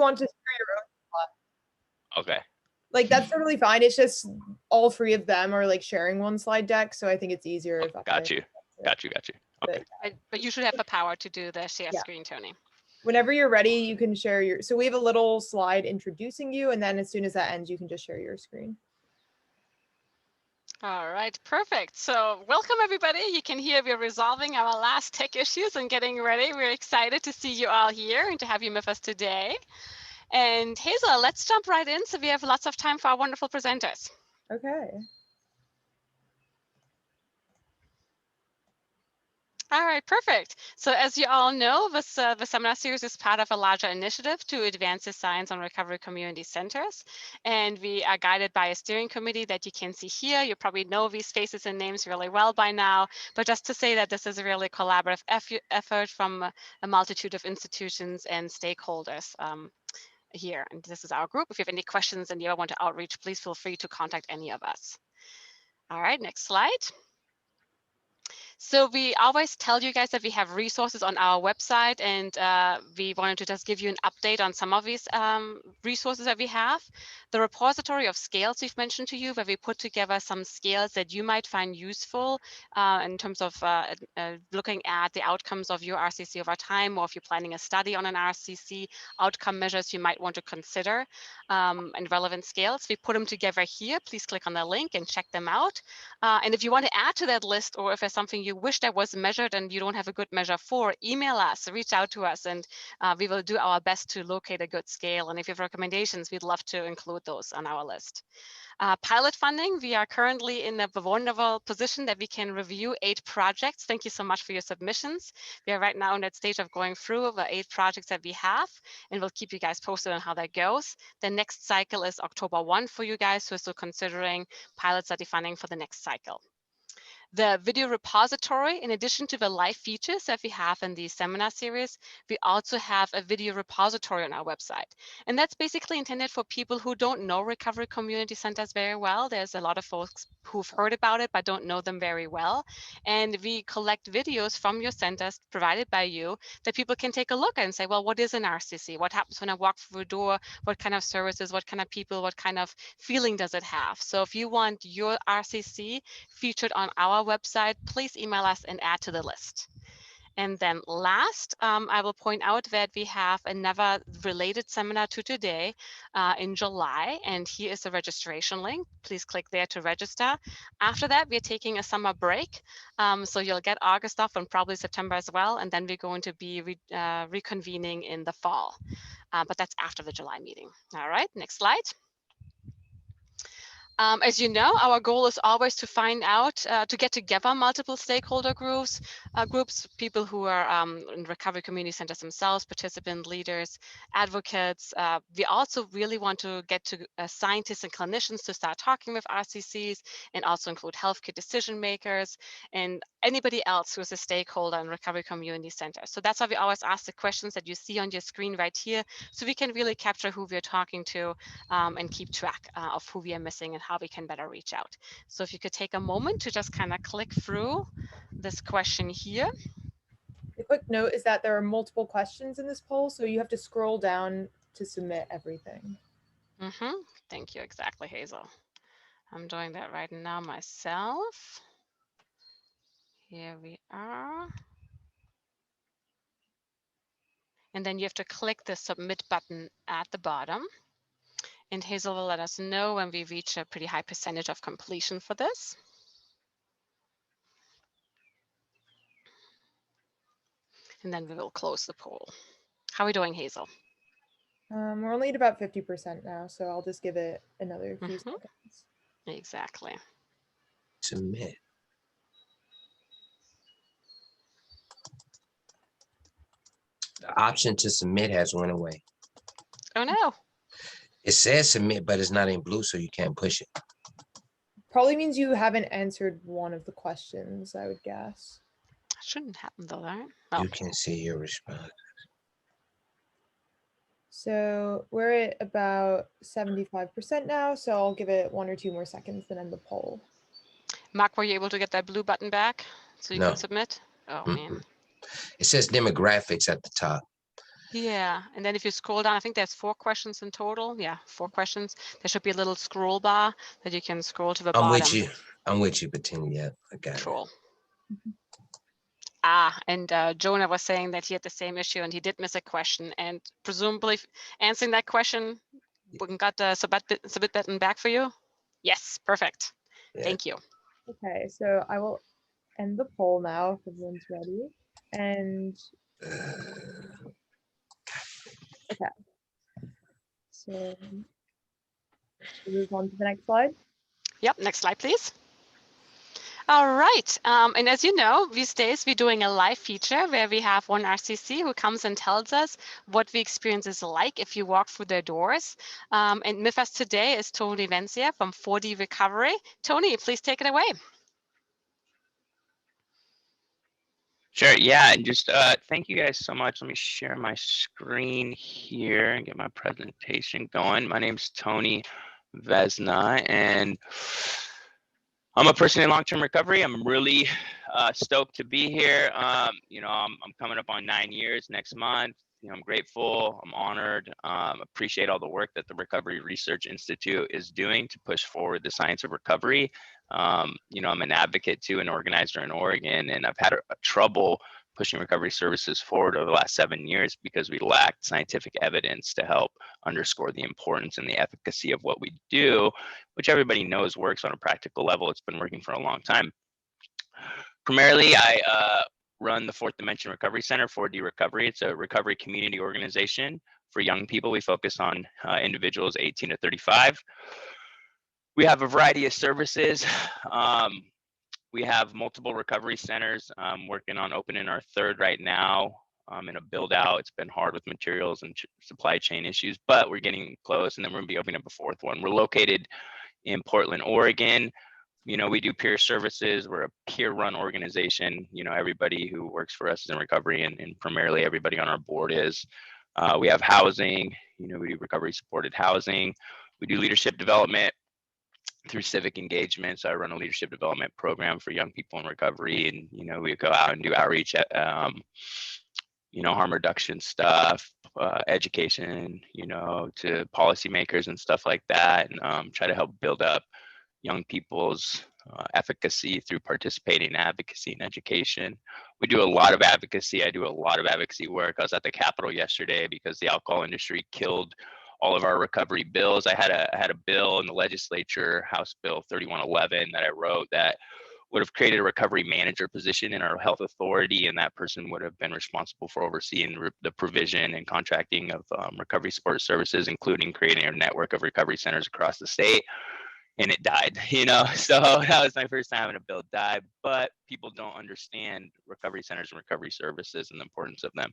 want to share your own slide. Okay. Like, that's totally fine. It's just all three of them are like sharing one slide deck, so I think it's easier if Got you. Okay. But you should have the power to do the share screen, Tony. Whenever you're ready, you can share your, so we have a little slide introducing you, and then as soon as that ends, you can just share your screen. All right, perfect. So welcome everybody. You can hear we're resolving our last tech issues and getting ready. We're excited to see you all here and to have you with us today. And Hazel, let's jump right in so we have lots of time for our wonderful presenters. Okay. All right, perfect. So as you all know, the seminar series is part of a larger initiative to advance the science on recovery community centers. And we are guided by a steering committee that you can see here. You probably know these faces and names really well by now, but just to say that this is a really collaborative effort from a multitude of institutions and stakeholders here. And this is our group. If you have any questions and you ever want to outreach, please feel free to contact any of us. All right, next slide. So we always tell you guys that we have resources on our website, and we wanted to just give you an update on some of these resources that we have. The repository of scales we've mentioned to you, where we put together some scales that you might find useful in terms of looking at the outcomes of your RCC over time, or if you're planning a study on an RCC, outcome measures you might want to consider, and relevant scales. We put them together here. Please click on the link and check them out. And if you want to add to that list, or if there's something you wish that was measured and you don't have a good measure for, email us, reach out to us, and we will do our best to locate a good scale. And if you have recommendations, we'd love to include those on our list. Pilot funding, we are currently in the wonderful position that we can review 8 projects. Thank you so much for your submissions. We are right now in that stage of going through the 8 projects that we have, and we'll keep you guys posted on how that goes. The next cycle is October 1 for you guys who are still considering pilot study funding for the next cycle. The video repository, in addition to the live features that we have in the seminar series, we also have a video repository on our website. And that's basically intended for people who don't know recovery community centers very well. There's a lot of folks who've heard about it, but don't know them very well. And we collect videos from your centers provided by you that people can take a look at and say, well, what is an RCC? What happens when I walk through a door? What kind of services, what kind of people, what kind of feeling does it have? So if you want your RCC featured on our website, please email us and add to the list. And then last, I will point out that we have another related seminar to today in July, and here is the registration link. Please click there to register. After that, we're taking a summer break, so you'll get August off and probably September as well, and then we're going to be reconvening in the fall, but that's after the July meeting. All right, next slide. As you know, our goal is always to find out, to get together multiple stakeholder groups, people who are in recovery community centers themselves, participant leaders, advocates. We also really want to get to scientists and clinicians to start talking with RCCs, and also include healthcare decision makers and anybody else who is a stakeholder in recovery community centers. So that's why we always ask the questions that you see on your screen right here, so we can really capture who we're talking to and keep track of who we are missing and how we can better reach out. So if you could take a moment to just kind of click through this question here. A quick note is that there are multiple questions in this poll, so you have to scroll down to submit everything. Thank you, exactly, Hazel. I'm doing that right now myself. Here we are. And then you have to click the submit button at the bottom. And Hazel will let us know when we reach a pretty high percentage of completion for this. And then we will close the poll. How are we doing, Hazel? We're only at about 50% now, so I'll just give it another few seconds. Exactly. Submit. The option to submit has went away. Oh no. It says submit, but it's not in blue, so you can't push it. Probably means you haven't answered one of the questions, I would guess. Shouldn't happen though, right? Oh. You can see your response. So we're at about 75% now, so I'll give it 1 or 2 more seconds, then end the poll. Marc, were you able to get that blue button back so you can submit? Oh man. It says demographics at the top. Yeah, and then if you scroll down, I think there's 4 questions in total. Yeah, 4 questions. There should be a little scroll bar that you can scroll to the I'm bottom. with you. I'm with you, Bettina. Yeah, I got it. Cool. And Jonah was saying that he had the same issue and he did miss a question, and presumably answering that question, we got the submit button back for you. Yes, perfect. Yeah. Thank you. Okay, so I will end the poll now if everyone's ready. And okay, so should we move on to the next slide? Yep, next slide, please. All right, and as you know, these days we're doing a live feature where we have one RCC who comes and tells us what the experience is like if you walk through their doors. And with us today is Tony Venzina from 4D Recovery. Tony, please take it away. Sure. Yeah. And just thank you guys so much. Let me share my screen here and get my presentation going. My name's Tony Venzina, and I'm a person in long-term recovery. I'm really stoked to be here. You know, I'm coming up on 9 years next month. You know, I'm grateful, I'm honored, appreciate all the work that the Recovery Research Institute is doing to push forward the science of recovery. You know, I'm an advocate too, an organizer in Oregon, and I've had a trouble pushing recovery services forward over the last 7 years because we lacked scientific evidence to help underscore the importance and the efficacy of what we do, which everybody knows works on a practical level. It's been working for a long time. Primarily, I run the Fourth Dimension Recovery Center, 4D Recovery. It's a recovery community organization for young people. We focus on individuals 18 to 35. We have a variety of services. We have multiple recovery centers. Working on opening our 3rd right now in a build out. It's been hard with materials and supply chain issues, but we're getting close, and then we're gonna be opening up a 4th one. We're located in Portland, Oregon. You know, we do peer services. We're a peer-run organization. You know, everybody who works for us is in recovery, and primarily everybody on our board is. We have housing. You know, we do recovery-supported housing. We do leadership development through civic engagement. So I run a leadership development program for young people in recovery, and you know, we go out and do outreach at, you know, harm reduction stuff, education, you know, to policymakers and stuff like that, and try to help build up young people's efficacy through participating in advocacy and education. We do a lot of advocacy. I do a lot of advocacy work. I was at the Capitol yesterday because the alcohol industry killed all of our recovery bills. I had a bill in the legislature, House Bill 3111, that I wrote that would have created a recovery manager position in our health authority, and that person would have been responsible for overseeing the provision and contracting of recovery support services, including creating a network of recovery centers across the state. And it died, you know, so that was my first time having a bill die. But people don't understand recovery centers and recovery services and the importance of them.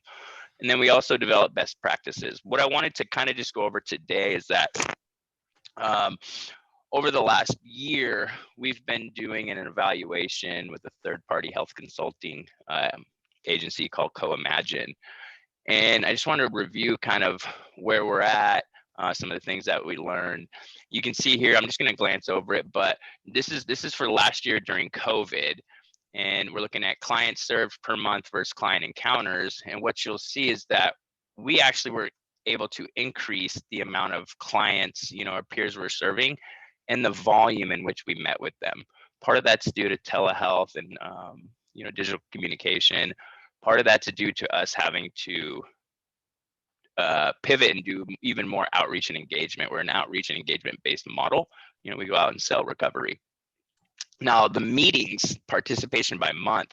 And then we also develop best practices. What I wanted to kind of just go over today is that over the last year, we've been doing an evaluation with a third-party health consulting agency called Co-Imagine. And I just want to review kind of where we're at, some of the things that we learned. You can see here, I'm just going to glance over it, but this is for last year during COVID, and we're looking at clients served per month versus client encounters. And what you'll see is that we actually were able to increase the amount of clients, you know, our peers were serving, and the volume in which we met with them. Part of that's due to telehealth and you know, digital communication. Part of that's due to us having to pivot and do even more outreach and engagement. We're an outreach and engagement based model. You know, we go out and sell recovery. Now the meetings, participation by month,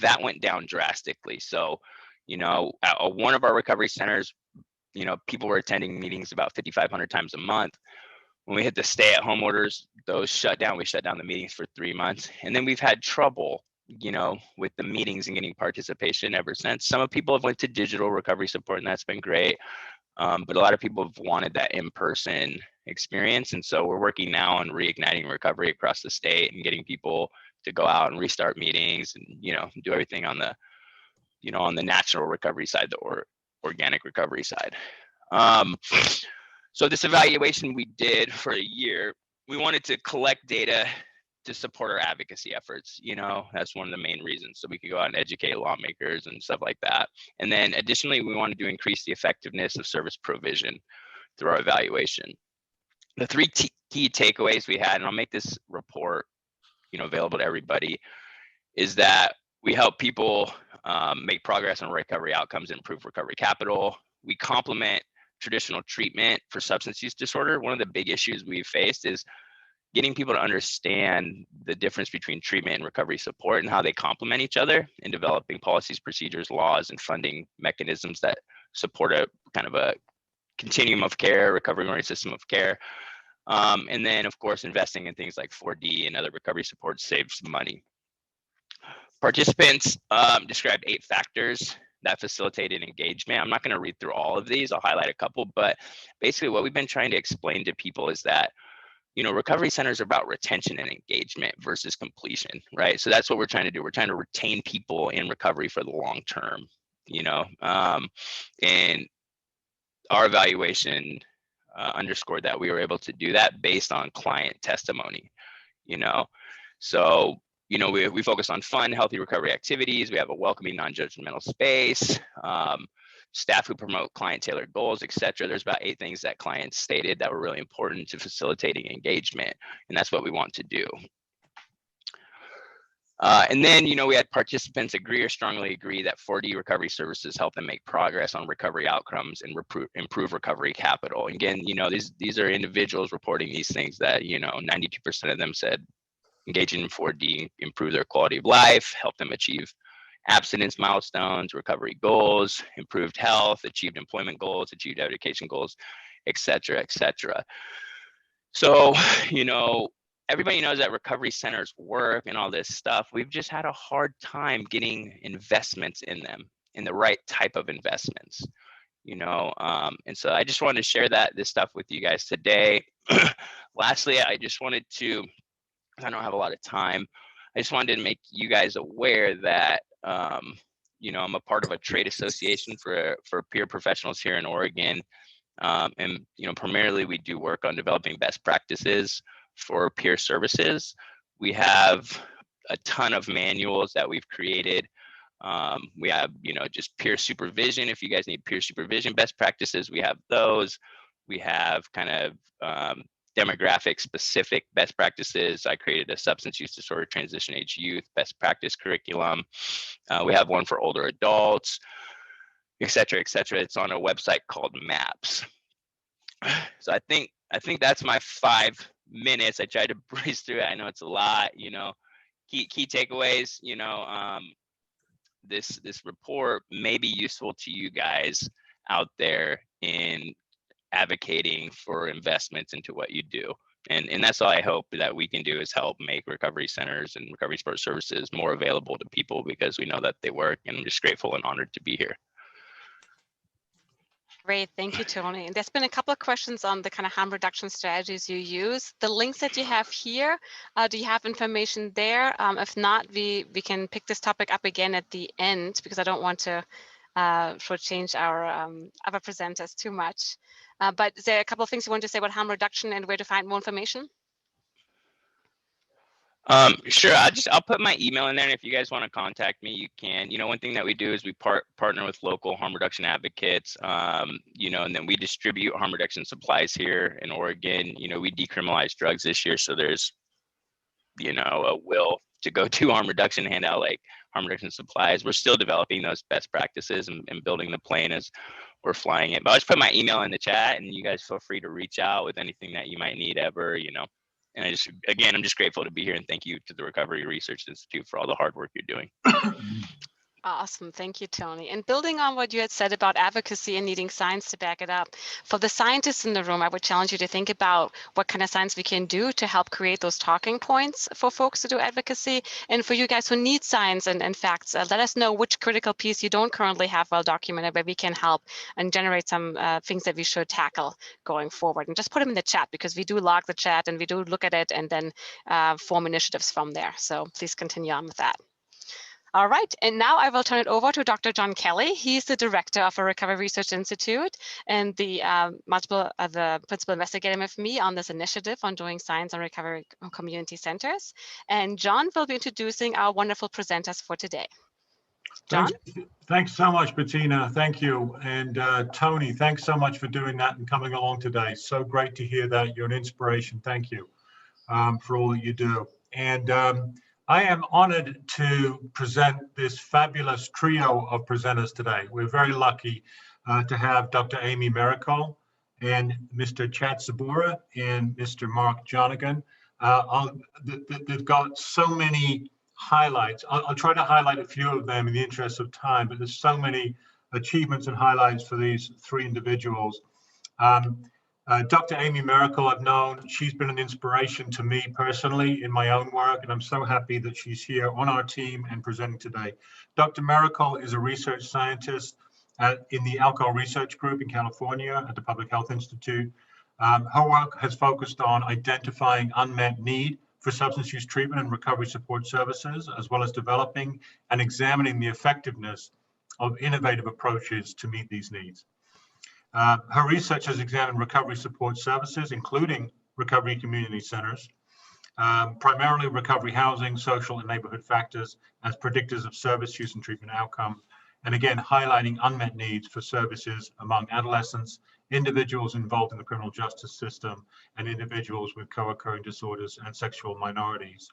that went down drastically. So, you know, at one of our recovery centers, you know, people were attending meetings about 5,500 times a month. When we hit the stay-at-home orders, those shut down. We shut down the meetings for 3 months, and then we've had trouble, you know, with the meetings and getting participation ever since. Some of people have went to digital recovery support, and that's been great. But a lot of people have wanted that in-person experience, and so we're working now on reigniting recovery across the state and getting people to go out and restart meetings and, you know, do everything on the, you know, on the natural recovery side, the organic recovery side. So this evaluation we did for a year, we wanted to collect data to support our advocacy efforts. You know, that's one of the main reasons. So we could go out and educate lawmakers and stuff like that. And then additionally, we wanted to increase the effectiveness of service provision through our evaluation. The three key takeaways we had, and I'll make this report, you know, available to everybody, is that we help people make progress on recovery outcomes and improve recovery capital. We complement traditional treatment for substance use disorder. One of the big issues we've faced is getting people to understand the difference between treatment and recovery support and how they complement each other, and developing policies, procedures, laws, and funding mechanisms that support a kind of a continuum of care, recovery-oriented system of care. And then, of course, investing in things like 4D and other recovery support saves money. Participants described 8 factors that facilitated engagement. I'm not going to read through all of these. I'll highlight a couple, but basically what we've been trying to explain to people is that, you know, recovery centers are about retention and engagement versus completion, right? So that's what we're trying to do. We're trying to retain people in recovery for the long term, you know, and our evaluation underscored that we were able to do that based on client testimony, you know. So, you know, we focus on fun, healthy recovery activities. We have a welcoming, non-judgmental space, staff who promote client-tailored goals, etc. There's about 8 things that clients stated that were really important to facilitating engagement, and that's what we want to do. And then, you know, we had participants agree or strongly agree that 4D recovery services help them make progress on recovery outcomes and improve recovery capital. Again, you know, these are individuals reporting these things that, you know, 92% of them said engaging in 4D improve their quality of life, help them achieve abstinence milestones, recovery goals, improved health, achieved employment goals, achieved education goals, et cetera, et cetera. So, you know, everybody knows that recovery centers work and all this stuff. We've just had a hard time getting investments in them, in the right type of investments, you know. And so I just wanted to share this stuff with you guys today. Lastly, I just wanted to, I don't have a lot of time, I just wanted to make you guys aware that, you know, I'm a part of a trade association for peer professionals here in Oregon. And, you know, primarily we do work on developing best practices for peer services. We have a ton of manuals that we've created. We have, you know, just peer supervision. If you guys need peer supervision best practices, we have those. We have kind of demographic specific best practices. I created a substance use disorder transition age youth best practice curriculum. We have one for older adults, et cetera, et cetera. It's on a website called MAPS. So I think that's my 5 minutes. I tried to breeze through it. I know it's a lot, you know. Key takeaways, you know, this report may be useful to you guys out there in advocating for investments into what you do. And that's all I hope that we can do, is help make recovery centers and recovery support services more available to people, because we know that they work, and I'm just grateful and honored to be here. Great, thank you, Tony. And there's been a couple of questions on the kind of harm reduction strategies you use. The links that you have here, do you have information there? If not, we can pick this topic up again at the end, because I don't want to shortchange our other presenters too much. But is there a couple of things you want to say about harm reduction and where to find more information? Sure. I'll put my email in there, and if you guys want to contact me, you can. You know, one thing that we do is we partner with local harm reduction advocates, you know, and then we distribute harm reduction supplies here in Oregon. You know, we decriminalized drugs this year, so there's, you know, a will to go to harm reduction, hand out like harm reduction supplies. We're still developing those best practices and building the plane as we're flying it. But I'll just put my email in the chat, and you guys feel free to reach out with anything that you might need ever, you know. And I'm just grateful to be here, and thank you to the Recovery Research Institute for all the hard work you're doing. Awesome. Thank you, Tony. And building on what you had said about advocacy and needing science to back it up, for the scientists in the room, I would challenge you to think about what kind of science we can do to help create those talking points for folks to do advocacy. And for you guys who need science and facts, let us know which critical piece you don't currently have well documented, where we can help and generate some things that we should tackle going forward. And just put them in the chat, because we do log the chat and we do look at it and then form initiatives from there. So please continue on with that. All right, and now I will turn it over to Dr. John Kelly. He's the director of the Recovery Research Institute and the principal investigator with me on this initiative on doing science on recovery community centers. And John will be introducing our wonderful presenters for today. John? Thanks so much, Bettina. Thank you. And Tony, thanks so much for doing that and coming along today. So great to hear that. You're an inspiration. Thank you for all that you do. And I am honored to present this fabulous trio of presenters today. We're very lucky to have Dr. Amy Mericle and Mr. Chad Sabora and Mr. Marc Johnigan. They've got so many highlights. I'll try to highlight a few of them in the interest of time, but there's so many achievements and highlights for these three individuals. Dr. Amy Mericle, I've known, she's been an inspiration to me personally in my own work, and I'm so happy that she's here on our team and presenting today. Dr. Mericle is a research scientist in the Alcohol Research Group in California at the Public Health Institute. Her work has focused on identifying unmet need for substance use treatment and recovery support services, as well as developing and examining the effectiveness of innovative approaches to meet these needs. Her research has examined recovery support services, including recovery community centers, primarily recovery housing, social and neighborhood factors as predictors of service use and treatment outcome, and again, highlighting unmet needs for services among adolescents, individuals involved in the criminal justice system, and individuals with co-occurring disorders and sexual minorities.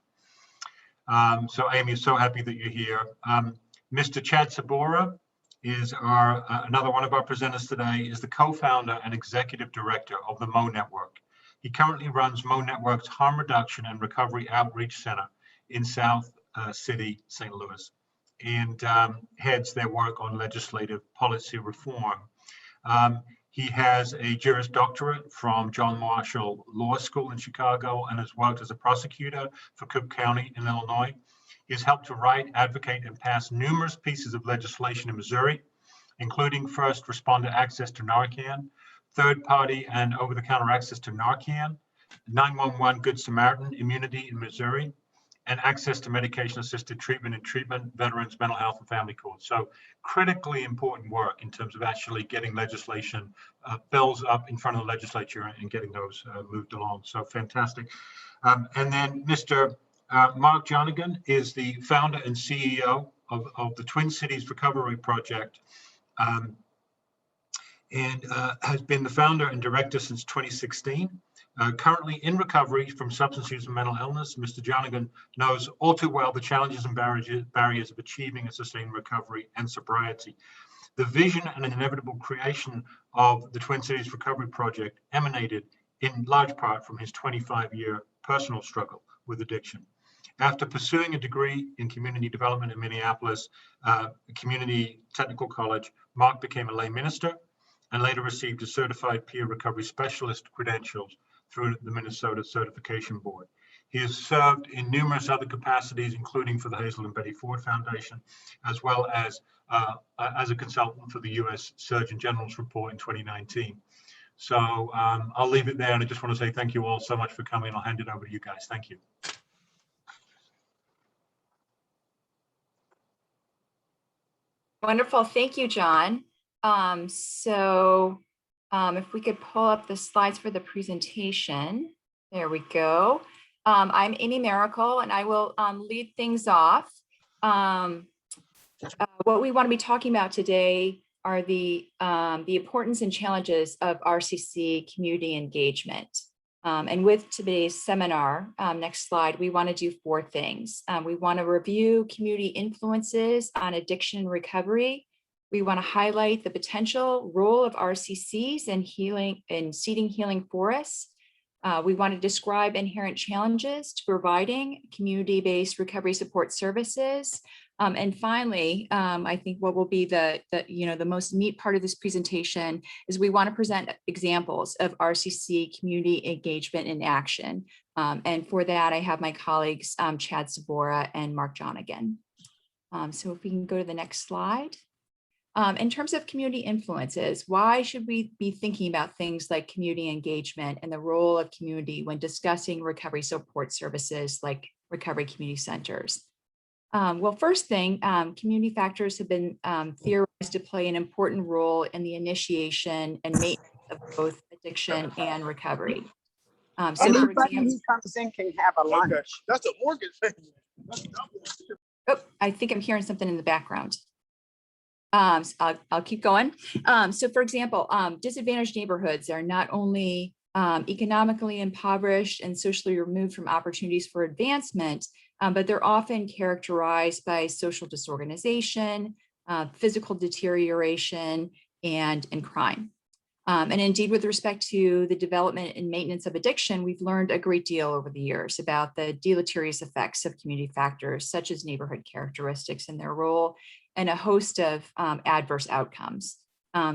So Amy, so happy that you're here. Mr. Chad Sabora is another one of our presenters today, is the co-founder and executive director of the MoNetwork. He currently runs MoNetwork's Harm Reduction and Recovery Outreach Center in South City, St. Louis, and heads their work on legislative policy reform. He has a Juris Doctorate from John Marshall Law School in Chicago and has worked as a prosecutor for Cook County in Illinois. He's helped to write, advocate, and pass numerous pieces of legislation in Missouri, including first responder access to Narcan, third-party and over-the-counter access to Narcan, 911 Good Samaritan immunity in Missouri, and access to medication-assisted treatment and treatment, veterans, mental health, and family courts. So critically important work in terms of actually getting legislation, bills up in front of the legislature and getting those moved along. So fantastic. And then Mr. Marc Johnigan is the founder and CEO of the Twin Cities Recovery Project, and has been the founder and director since 2016. Currently in recovery from substance use and mental illness, Mr. Johnigan knows all too well the challenges and barriers of achieving a sustained recovery and sobriety. The vision and inevitable creation of the Twin Cities Recovery Project emanated in large part from his 25-year personal struggle with addiction. After pursuing a degree in community development in Minneapolis Community Technical College, Marc became a lay minister and later received a certified peer recovery specialist credentials through the Minnesota Certification Board. He has served in numerous other capacities, including for the Hazel and Betty Ford Foundation, as well as a consultant for the U.S. Surgeon General's report in 2019. So I'll leave it there, and I just want to say thank you all so much for coming. I'll hand it over to you guys. Thank you. Wonderful. Thank you, John. If we could pull up the slides for the presentation. There we go. I'm Amy Mericle, and I will lead things off. What we want to be talking about today are the importance and challenges of RCC community engagement. And with today's seminar, next slide, we want to do four things. We want to review community influences on addiction and recovery. We want to highlight the potential role of RCCs in healing and seeding healing forests. We want to describe inherent challenges to providing community-based recovery support services. And finally, I think what will be the most neat part of this presentation is we want to present examples of RCC community engagement in action. And for that, I have my colleagues, Chad Sabora and Marc Johnigan. So if we can go to the next slide. In terms of community influences, why should we be thinking about things like community engagement and the role of community when discussing recovery support services like recovery community centers? Well, first thing, community factors have been theorized to play an important role in the initiation and maintenance of both addiction and recovery. So for Anybody example, who comes in can have a lunch. That's a mortgage. oh, I think I'm hearing something in the background. So I'll keep going. So for example, disadvantaged neighborhoods are not only economically impoverished and socially removed from opportunities for advancement, but they're often characterized by social disorganization, physical deterioration, and crime. And indeed, with respect to the development and maintenance of addiction, we've learned a great deal over the years about the deleterious effects of community factors, such as neighborhood characteristics and their role, and a host of adverse outcomes.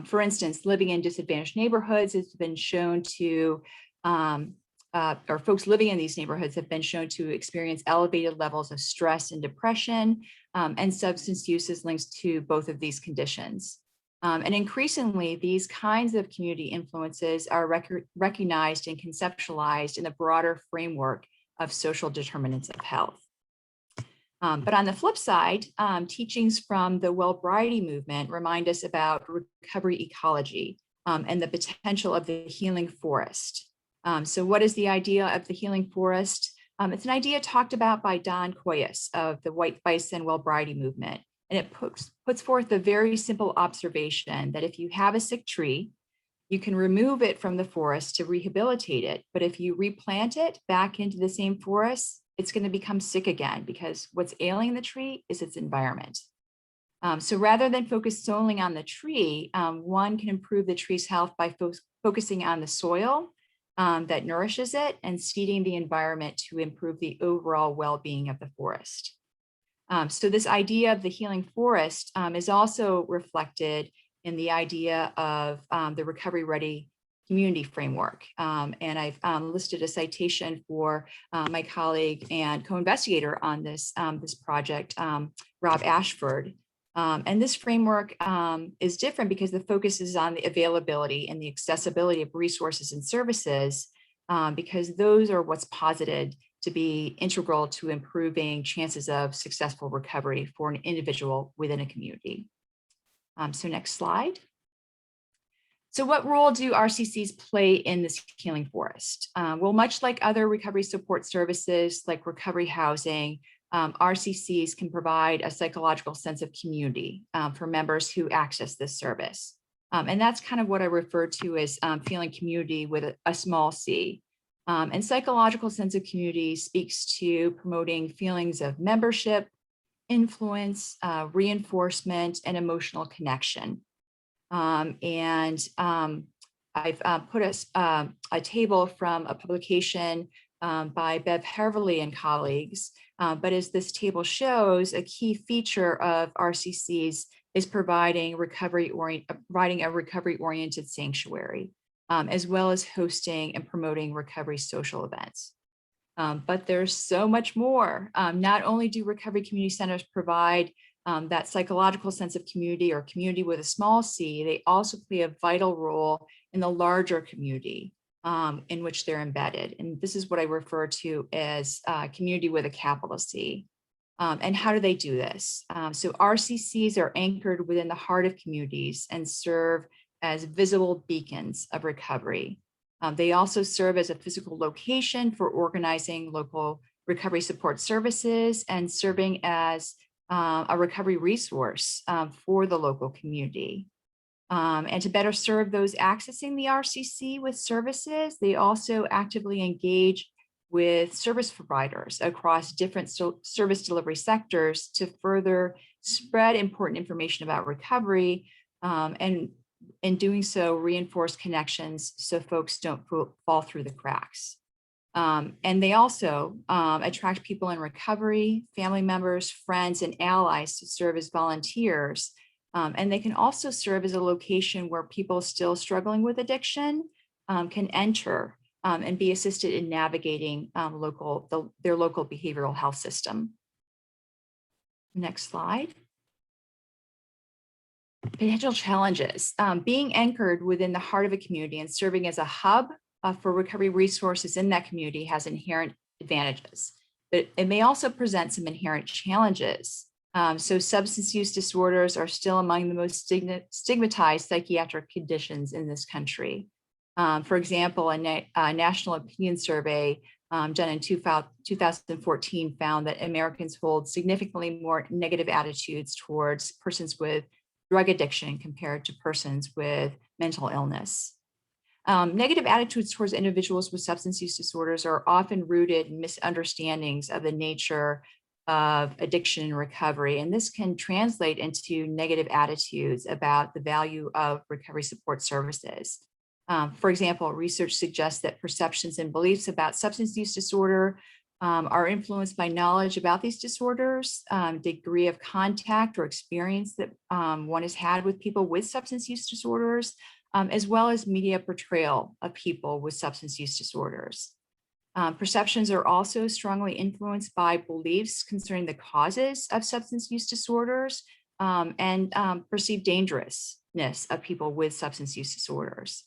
For instance, living in disadvantaged neighborhoods has been shown to, or folks living in these neighborhoods have been shown to experience elevated levels of stress and depression, and substance use is linked to both of these conditions. And increasingly, these kinds of community influences are recognized and conceptualized in the broader framework of social determinants of health. But on the flip side, teachings from the Wellbriety movement remind us about recovery ecology and the potential of the healing forest. So what is the idea of the healing forest? It's an idea talked about by Don Koyas of the White Bison Wellbriety movement. And it puts forth the very simple observation that if you have a sick tree, you can remove it from the forest to rehabilitate it. But if you replant it back into the same forest, it's going to become sick again because what's ailing the tree is its environment. So rather than focus solely on the tree, one can improve the tree's health by focusing on the soil that nourishes it and seeding the environment to improve the overall well-being of the forest. So this idea of the healing forest is also reflected in the idea of the recovery ready community framework. And I've listed a citation for my colleague and co-investigator on this, this project, Rob Ashford. And this framework is different because the focus is on the availability and the accessibility of resources and services, because those are what's posited to be integral to improving chances of successful recovery for an individual within a community. So next slide. So what role do RCCs play in this healing forest? Well, much like other recovery support services like recovery housing, RCCs can provide a psychological sense of community for members who access this service. And that's kind of what I refer to as feeling community with a small c. And psychological sense of community speaks to promoting feelings of membership, influence, reinforcement, and emotional connection. I've put a table from a publication by Bev Hervely and colleagues. But as this table shows, a key feature of RCCs is providing a recovery-oriented sanctuary, as well as hosting and promoting recovery social events. But there's so much more. Not only do recovery community centers provide that psychological sense of community or community with a small c, they also play a vital role in the larger community in which they're embedded. And this is what I refer to as community with a capital C. And how do they do this? So RCCs are anchored within the heart of communities and serve as visible beacons of recovery. They also serve as a physical location for organizing local recovery support services and serving as a recovery resource for the local community. And to better serve those accessing the RCC with services, they also actively engage with service providers across different service delivery sectors to further spread important information about recovery, and in doing so, reinforce connections so folks don't fall through the cracks. And they also attract people in recovery, family members, friends, and allies to serve as volunteers. And they can also serve as a location where people still struggling with addiction can enter and be assisted in navigating their local behavioral health system. Next slide. Potential challenges. Being anchored within the heart of a community and serving as a hub for recovery resources in that community has inherent advantages. but it may also present some inherent challenges. So substance use disorders are still among the most stigmatized psychiatric conditions in this country. For example, a national opinion survey done in 2014 found that Americans hold significantly more negative attitudes towards persons with drug addiction compared to persons with mental illness. Negative attitudes towards individuals with substance use disorders are often rooted in misunderstandings of the nature of addiction and recovery, and this can translate into negative attitudes about the value of recovery support services. For example, research suggests that perceptions and beliefs about substance use disorder are influenced by knowledge about these disorders, degree of contact or experience that one has had with people with substance use disorders, as well as media portrayal of people with substance use disorders. Perceptions are also strongly influenced by beliefs concerning the causes of substance use disorders and perceived dangerousness of people with substance use disorders.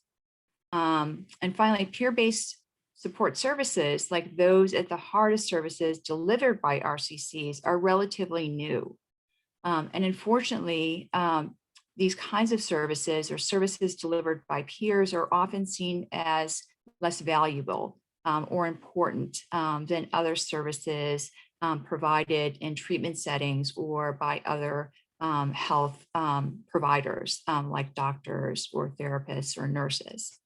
And finally, peer-based support services like those at the heart of services delivered by RCCs are relatively new. And unfortunately, these kinds of services or services delivered by peers are often seen as less valuable or important than other services provided in treatment settings or by other health providers like doctors or therapists or nurses.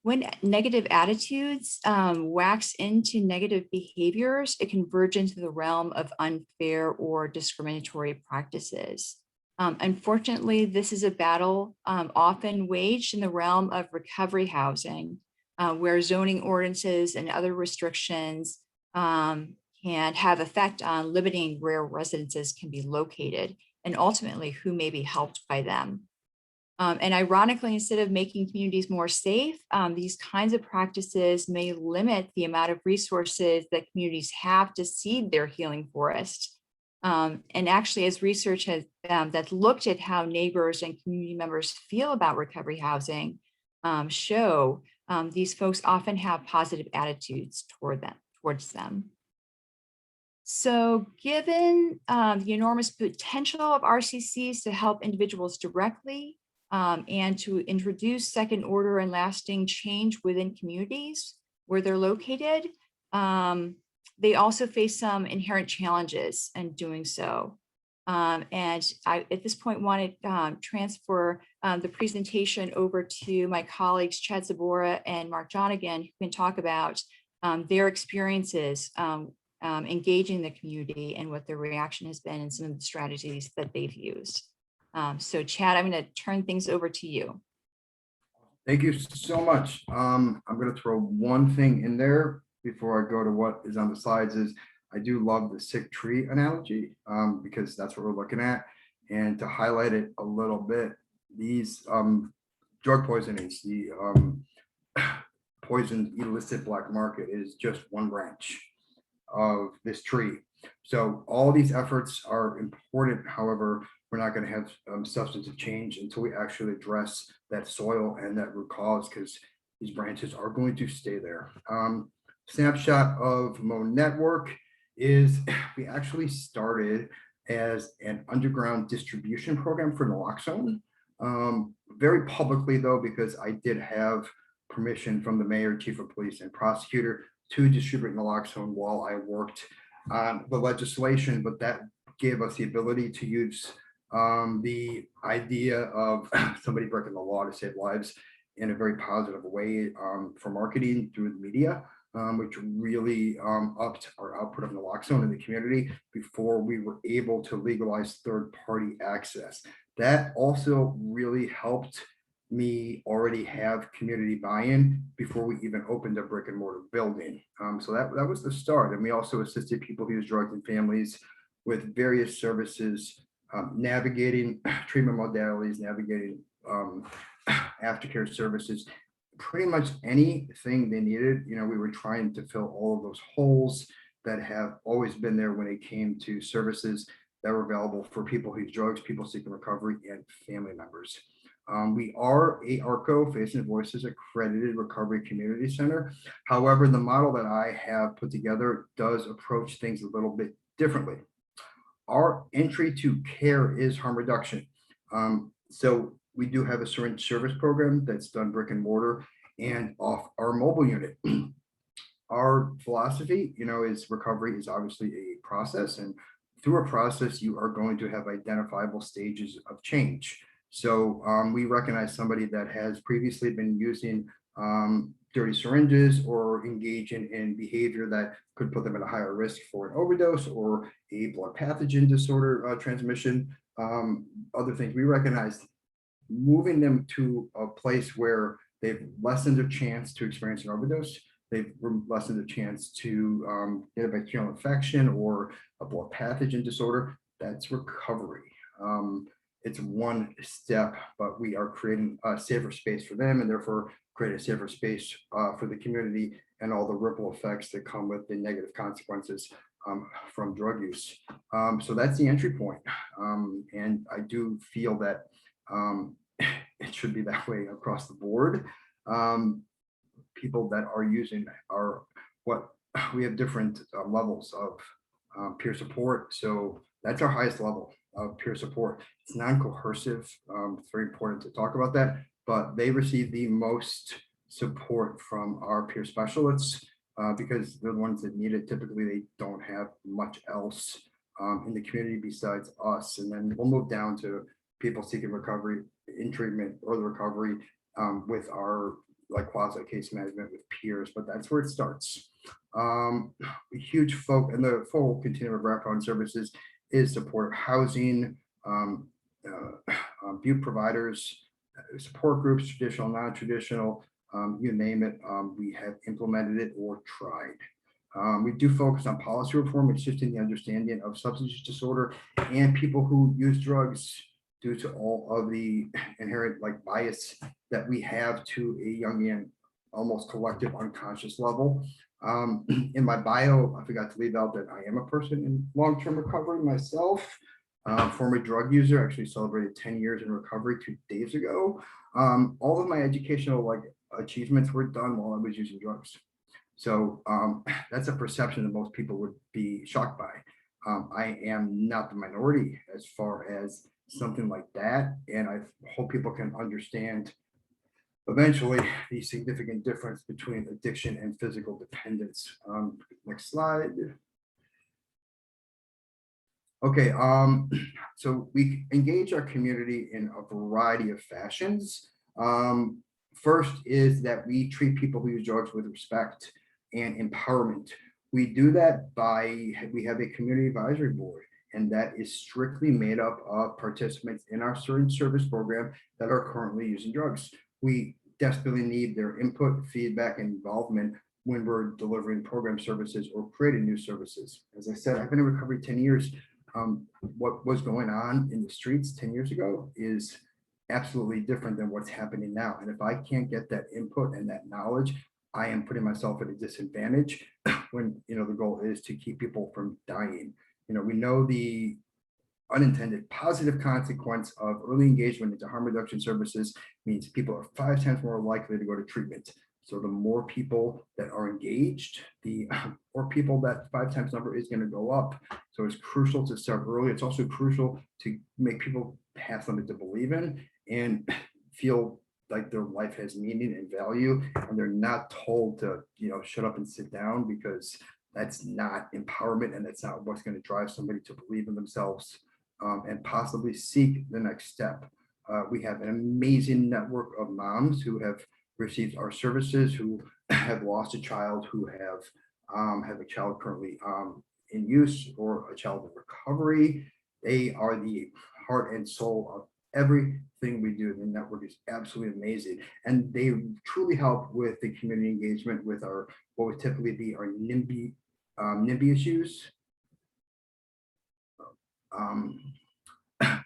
When negative attitudes wax into negative behaviors, it can verge into the realm of unfair or discriminatory practices. Unfortunately, this is a battle often waged in the realm of recovery housing, where zoning ordinances and other restrictions can have effect on limiting where residences can be located and ultimately who may be helped by them. And ironically, instead of making communities more safe, these kinds of practices may limit the amount of resources that communities have to seed their healing forest. And actually, as research has that's looked at how neighbors and community members feel about recovery housing show these folks often have positive attitudes towards them. So given the enormous potential of RCCs to help individuals directly, and to introduce second order and lasting change within communities where they're located, they also face some inherent challenges in doing so. And I, at this point, want to transfer the presentation over to my colleagues, Chad Sabora and Marc Johnigan, who can talk about their experiences engaging the community and what their reaction has been and some of the strategies that they've used. So Chad, I'm going to turn things over to you. Thank you so much. I'm going to throw one thing in there before I go to what is on the slides. Is I do love the sick tree analogy because that's what we're looking at. And to highlight it a little bit, these drug poisonings, the poisoned illicit black market is just one branch of this tree. So all these efforts are important. However, we're not going to have substantive change until we actually address that soil and that root cause, because these branches are going to stay there. Snapshot of MoNetwork is we actually started as an underground distribution program for naloxone. Very publicly though, because I did have permission from the mayor, chief of police, and prosecutor to distribute naloxone while I worked on the legislation, but that gave us the ability to use the idea of somebody breaking the law to save lives in a very positive way for marketing through the media, which really upped our output of naloxone in the community before we were able to legalize third-party access. That also really helped me already have community buy-in before we even opened a brick and mortar building. So that was the start. And we also assisted people who use drugs and families with various services, navigating treatment modalities, navigating aftercare services, pretty much anything they needed. You know, we were trying to fill all of those holes that have always been there when it came to services that were available for people who use drugs, people seeking recovery, and family members. We are a ARCO, Faces and Voices accredited recovery community center. However, the model that I have put together does approach things a little bit differently. Our entry to care is harm reduction. So we do have a syringe service program that's done brick and mortar and off our mobile unit. Our philosophy, is recovery is obviously a process, and through a process, you are going to have identifiable stages of change. So we recognize somebody that has previously been using dirty syringes or engaging in behavior that could put them at a higher risk for an overdose or a blood pathogen disorder transmission, other things. We recognize moving them to a place where they've lessened their chance to experience an overdose, they've lessened their chance to get a bacterial infection or a blood pathogen disorder. That's recovery. It's one step, but we are creating a safer space for them and therefore create a safer space for the community and all the ripple effects that come with the negative consequences from drug use. So that's the entry point. And I do feel that it should be that way across the board. People that are using we have different levels of peer support. So that's our highest level of peer support. It's non-coercive. It's very important to talk about that, but they receive the most support from our peer specialists because they're the ones that need it. Typically, they don't have much else in the community besides us. And then we'll move down to people seeking recovery in treatment or the recovery with our quasi case management with peers, but that's where it starts. A huge focus and the full continuum of wraparound services is supportive housing, youth providers, support groups, traditional, non-traditional, you name it, we have implemented it or tried. We do focus on policy reform and shifting the understanding of substance use disorder and people who use drugs due to all of the inherent bias that we have to a Jungian, almost collective unconscious level. In my bio, I forgot to leave out that I am a person in long-term recovery myself, former drug user, actually celebrated 10 years in recovery 2 days ago. All of my educational achievements were done while I was using drugs. So that's a perception that most people would be shocked by. I am not the minority as far as something like that. And I hope people can understand eventually the significant difference between addiction and physical dependence. Next slide. Okay, so we engage our community in a variety of fashions. First is that we treat people who use drugs with respect and empowerment. We do that we have a community advisory board, and that is strictly made up of participants in our syringe service program that are currently using drugs. We desperately need their input, feedback, and involvement when we're delivering program services or creating new services. As I said, I've been in recovery 10 years. What was going on in the streets 10 years ago is absolutely different than what's happening now. And if I can't get that input and that knowledge, I am putting myself at a disadvantage when, the goal is to keep people from dying. We know the unintended positive consequence of early engagement into harm reduction services means people are 5 times more likely to go to treatment. So the more people that are engaged, the more people that 5 times number is going to go up. So it's crucial to start early. It's also crucial to make people have something to believe in and feel like their life has meaning and value, and they're not told to, shut up and sit down, because that's not empowerment, and that's not what's going to drive somebody to believe in themselves and possibly seek the next step. We have an amazing network of moms who have received our services, who have lost a child, who have a child currently in use or a child in recovery. They are the heart and soul of everything we do. The network is absolutely amazing, and they truly help with the community engagement with our what would typically be our NIMBY issues,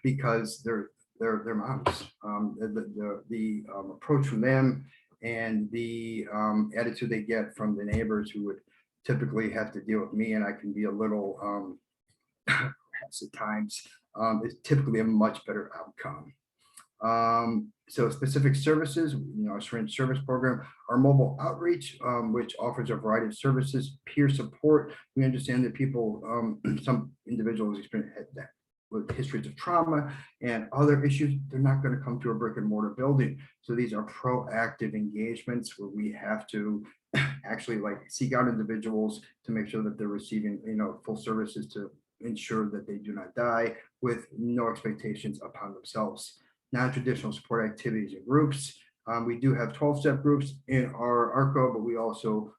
because they're moms. The approach from them and the attitude they get from the neighbors who would typically have to deal with me, and I can be a little perhaps at times, is typically a much better outcome. So specific services, our syringe service program, our mobile outreach, which offers a variety of services, peer support. We understand that people, some individuals experience that with histories of trauma and other issues, they're not going to come to a brick and mortar building. So these are proactive engagements where we have to actually seek out individuals to make sure that they're receiving, full services to ensure that they do not die with no expectations upon themselves. Non-traditional support activities and groups. We do have 12-step groups in our ARCO, but we also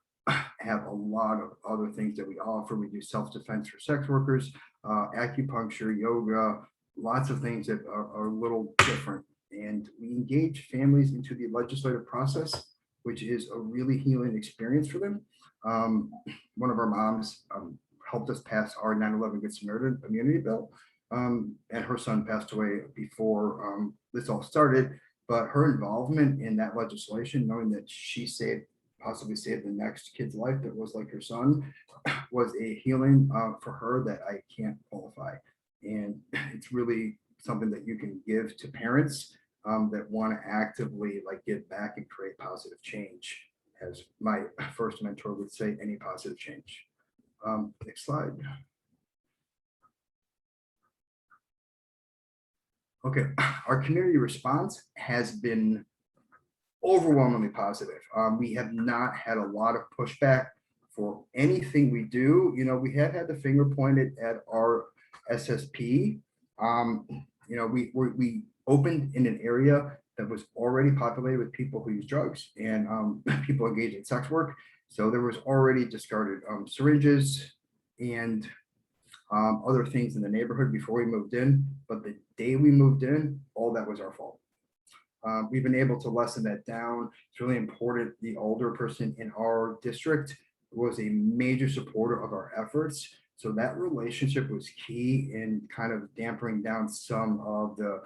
have a lot of other things that we offer. We do self-defense for sex workers, acupuncture, yoga, lots of things that are a little different. And we engage families into the legislative process, which is a really healing experience for them. One of our moms helped us pass our 9/11 Good Samaritan immunity bill. And her son passed away before this all started, but her involvement in that legislation, knowing that she possibly saved the next kid's life that was like her son, was a healing for her that I can't qualify. And it's really something that you can give to parents that want to actively give back and create positive change. As my first mentor would say, any positive change. Next slide. Okay, our community response has been overwhelmingly positive. We have not had a lot of pushback for anything we do. We have had the finger pointed at our SSP. We opened in an area that was already populated with people who use drugs and people engaged in sex work. So there was already discarded syringes and other things in the neighborhood before we moved in, but the day we moved in, all that was our fault. We've been able to lessen that down. It's really important. The older person in our district was a major supporter of our efforts. So that relationship was key in kind of dampening down some of the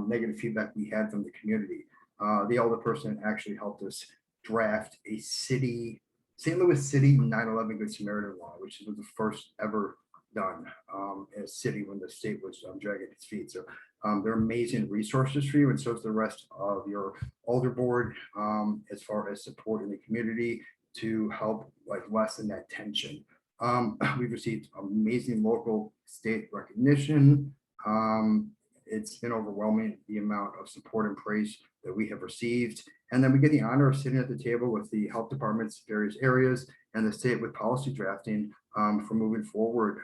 negative feedback we had from the community. The older person actually helped us draft a St. Louis City 9/11 Good Samaritan law, which was the first ever done in a city when the state was dragging its feet. So they're amazing resources for you, and so is the rest of your older board as far as support in the community to help lessen that tension. We've received amazing local state recognition. It's been overwhelming, the amount of support and praise that we have received. And then we get the honor of sitting at the table with the health departments, various areas, and the state with policy drafting for moving forward,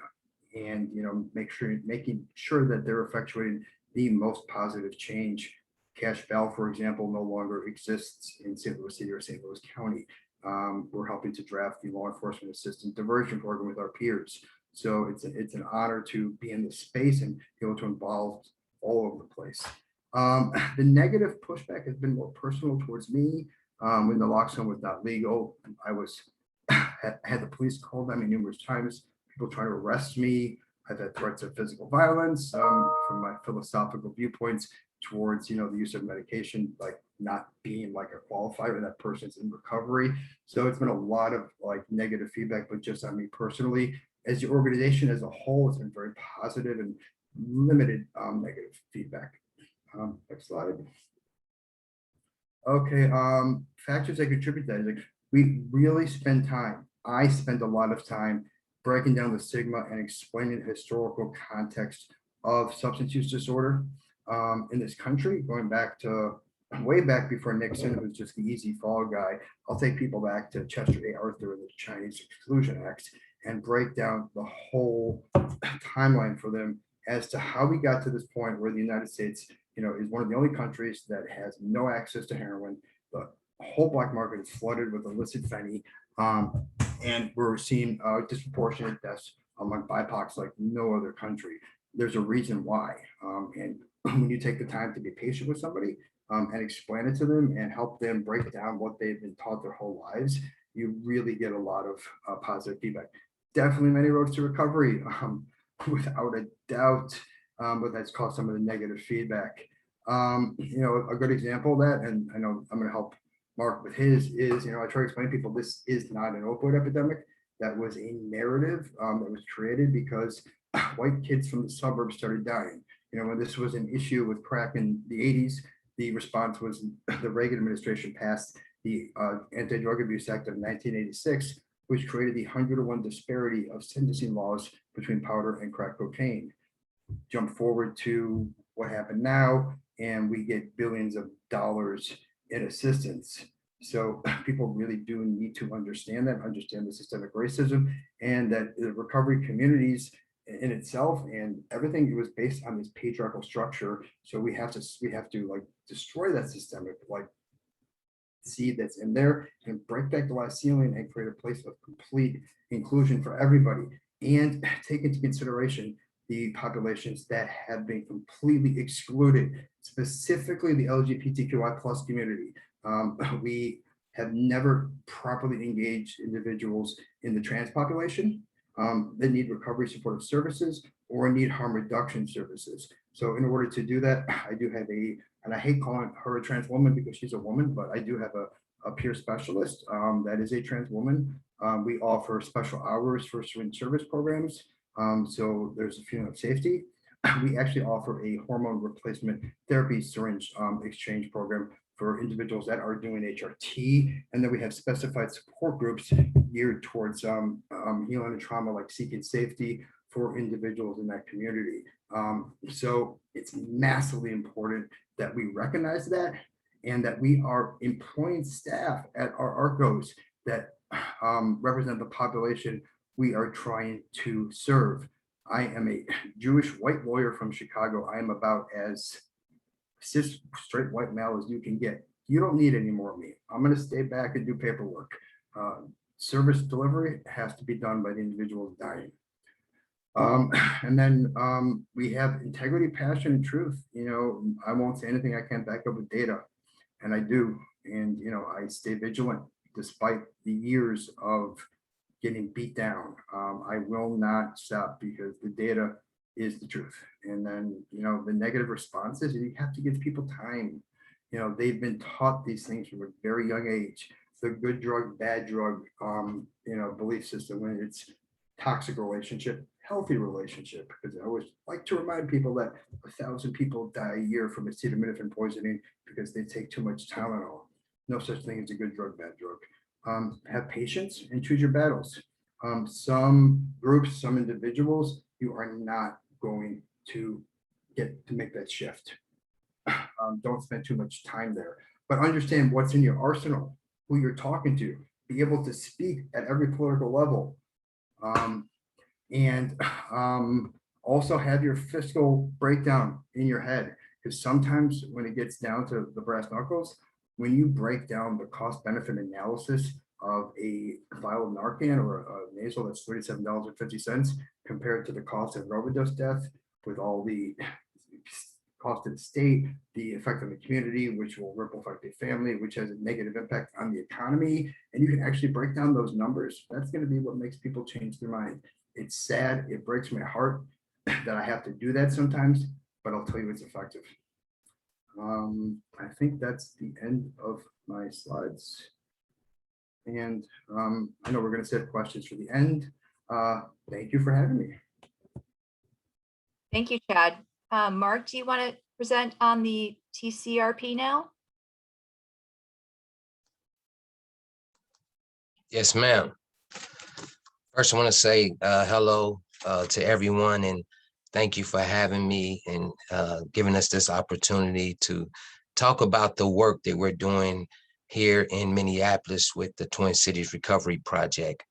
and making sure that they're effectuating the most positive change. Cash bail, for example, no longer exists in St. Louis City or St. Louis County. We're helping to draft the law enforcement assistance diversion program with our peers. So it's an honor to be in this space and be able to involve all over the place. The negative pushback has been more personal towards me. When the naloxone was not legal, I had the police called on me numerous times, people trying to arrest me. I've had threats of physical violence from my philosophical viewpoints towards the use of medication, not being a qualifier, that person's in recovery. So it's been a lot of negative feedback, but just on me personally. As the organization as a whole, it's been very positive and limited negative feedback. Next slide. Okay, factors that contribute to that. We really spend time. I spend a lot of time breaking down the stigma and explaining the historical context of substance use disorder in this country, going back to way back before Nixon. It was just the easy fall guy. I'll take people back to Chester A. Arthur and the Chinese Exclusion Act and break down the whole timeline for them as to how we got to this point where the United States, is one of the only countries that has no access to heroin. The whole black market is flooded with illicit fentanyl, and we're seeing disproportionate deaths among BIPOCs like no other country. There's a reason why, and when you take the time to be patient with somebody and explain it to them and help them break down what they've been taught their whole lives, you really get a lot of positive feedback. Definitely many roads to recovery, without a doubt, but that's caused some of the negative feedback. A good example of that, and I know I'm going to help Marc with his, is, I try to explain to people this is not an opioid epidemic. That was a narrative that was created because white kids from the suburbs started dying. You know, when this was an issue with crack in the 80s, the response was the Reagan administration passed the Anti-Drug Abuse Act of 1986, which created the 100-to-1 disparity of sentencing laws between powder and crack cocaine. Jump forward to what happened now, and we get billions of dollars in assistance. So people really do need to understand that, understand the systemic racism, and that the recovery communities in itself and everything, it was based on this patriarchal structure. So we have to like destroy that systemic like seed that's in there and break that glass ceiling and create a place of complete inclusion for everybody, and take into consideration the populations that have been completely excluded, specifically the LGBTQI plus community. We have never properly engaged individuals in the trans population that need recovery supportive services or need harm reduction services. So in order to do that, I do have and I hate calling her a trans woman because she's a woman, but I do have a peer specialist that is a trans woman. We offer special hours for syringe service programs. So there's a feeling of safety. We actually offer a hormone replacement therapy syringe exchange program for individuals that are doing HRT. And then we have specified support groups geared towards healing and trauma, like seeking safety for individuals in that community. So it's massively important that we recognize that, and that we are employing staff at our ARCOs that represent the population we are trying to serve. I am a Jewish white lawyer from Chicago. I am about as cis straight white male as you can get. You don't need any more of me. I'm going to stay back and do paperwork. Service delivery has to be done by the individuals dying. And then we have integrity, passion, and truth. You know, I won't say anything I can't back up with data, and I do. And, you know, I stay vigilant despite the years of getting beat down. I will not stop because the data is the truth. And then, you know, the negative responses, you have to give people time. You know, they've been taught these things from a very young age. The good drug, bad drug, you know, belief system, when it's toxic relationship, healthy relationship. Because I always like to remind people that 1,000 people die a year from acetaminophen poisoning because they take too much Tylenol. No such thing as a good drug, bad drug. Have patience and choose your battles. Some groups, some individuals, you are not going to get to make that shift. Don't spend too much time there, but understand what's in your arsenal, who you're talking to, be able to speak at every political level. And also have your fiscal breakdown in your head, because sometimes when it gets down to the brass knuckles, when you break down the cost benefit analysis of a vial of Narcan or a nasal that's $37.50 compared to the cost of overdose death, with all the cost to the state, the effect on the community, which will ripple effect the family, which has a negative impact on the economy, and you can actually break down those numbers, that's going to be what makes people change their mind. It's sad, it breaks my heart that I have to do that sometimes, but I'll tell you it's effective. I think that's the end of my slides. And I know we're going to save questions for the end. Thank you for having me. Thank you, Chad. Marc, do you want to present on the TCRP now? Yes, ma'am. First, I want to say hello to everyone, and thank you for having me and giving us this opportunity to talk about the work that we're doing here in Minneapolis with the Twin Cities Recovery Project.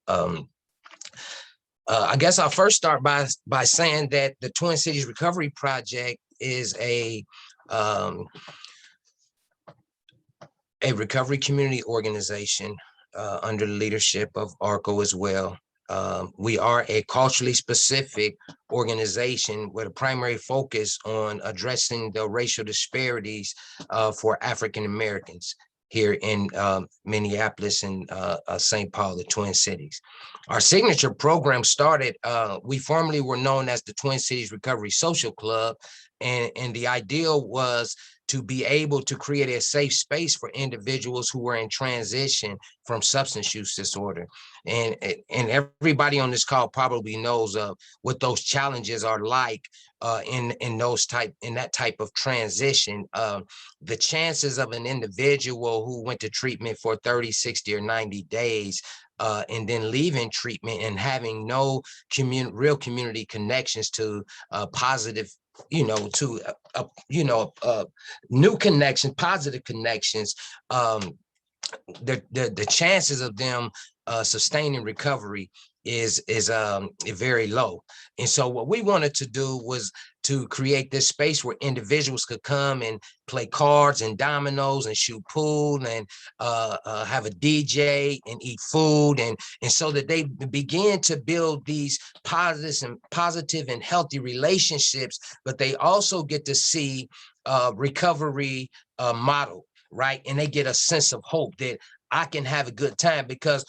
I guess I'll first start by saying that the Twin Cities Recovery Project is a recovery community organization under the leadership of ARCO as well. We are a culturally specific organization with a primary focus on addressing the racial disparities for African Americans here in Minneapolis and St. Paul, the Twin Cities. Our signature program started, we formerly were known as the Twin Cities Recovery Social Club, and the ideal was to be able to create a safe space for individuals who were in transition from substance use disorder. And everybody on this call probably knows what those challenges are like in that type of transition. The chances of an individual who went to treatment for 30, 60, or 90 days and then leaving treatment and having no real community connections to positive, new connections, positive connections, the chances of them sustaining recovery is very low. And so what we wanted to do was to create this space where individuals could come and play cards and dominoes and shoot pool and have a DJ and eat food, and so that they begin to build these positive and healthy relationships, but they also get to see recovery model, right? And they get a sense of hope that I can have a good time, because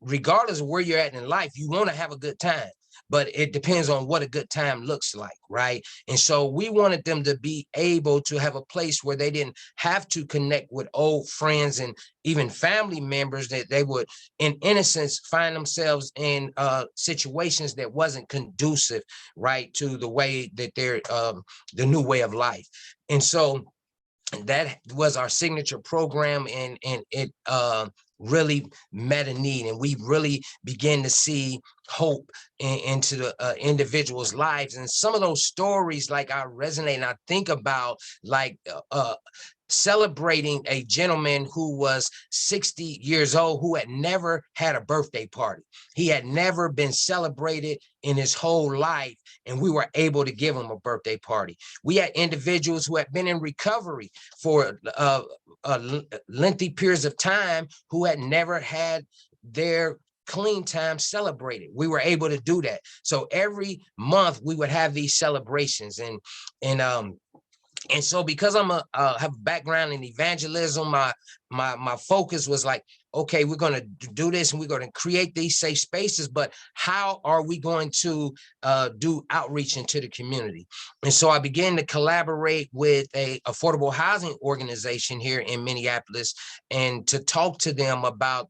regardless of where you're at in life, you want to have a good time, but it depends on what a good time looks like, right? And so we wanted them to be able to have a place where they didn't have to connect with old friends and even family members, that they would, in innocence, find themselves in situations that wasn't conducive, right, to the way that they're the new way of life. And so that was our signature program, and it really met a need, and we really began to see hope into the individuals' lives. And some of those stories, like, I resonate, and I think about, like, celebrating a gentleman who was 60 years old, who had never had a birthday party. He had never been celebrated in his whole life, and we were able to give him a birthday party. We had individuals who had been in recovery for lengthy periods of time, who had never had their clean time celebrated. We were able to do that. So every month we would have these celebrations, and so because I'm have a background in evangelism, my focus was like, okay, we're going to do this, and we're going to create these safe spaces, but how are we going to do outreach into the community? And so I began to collaborate with a affordable housing organization here in Minneapolis, and to talk to them about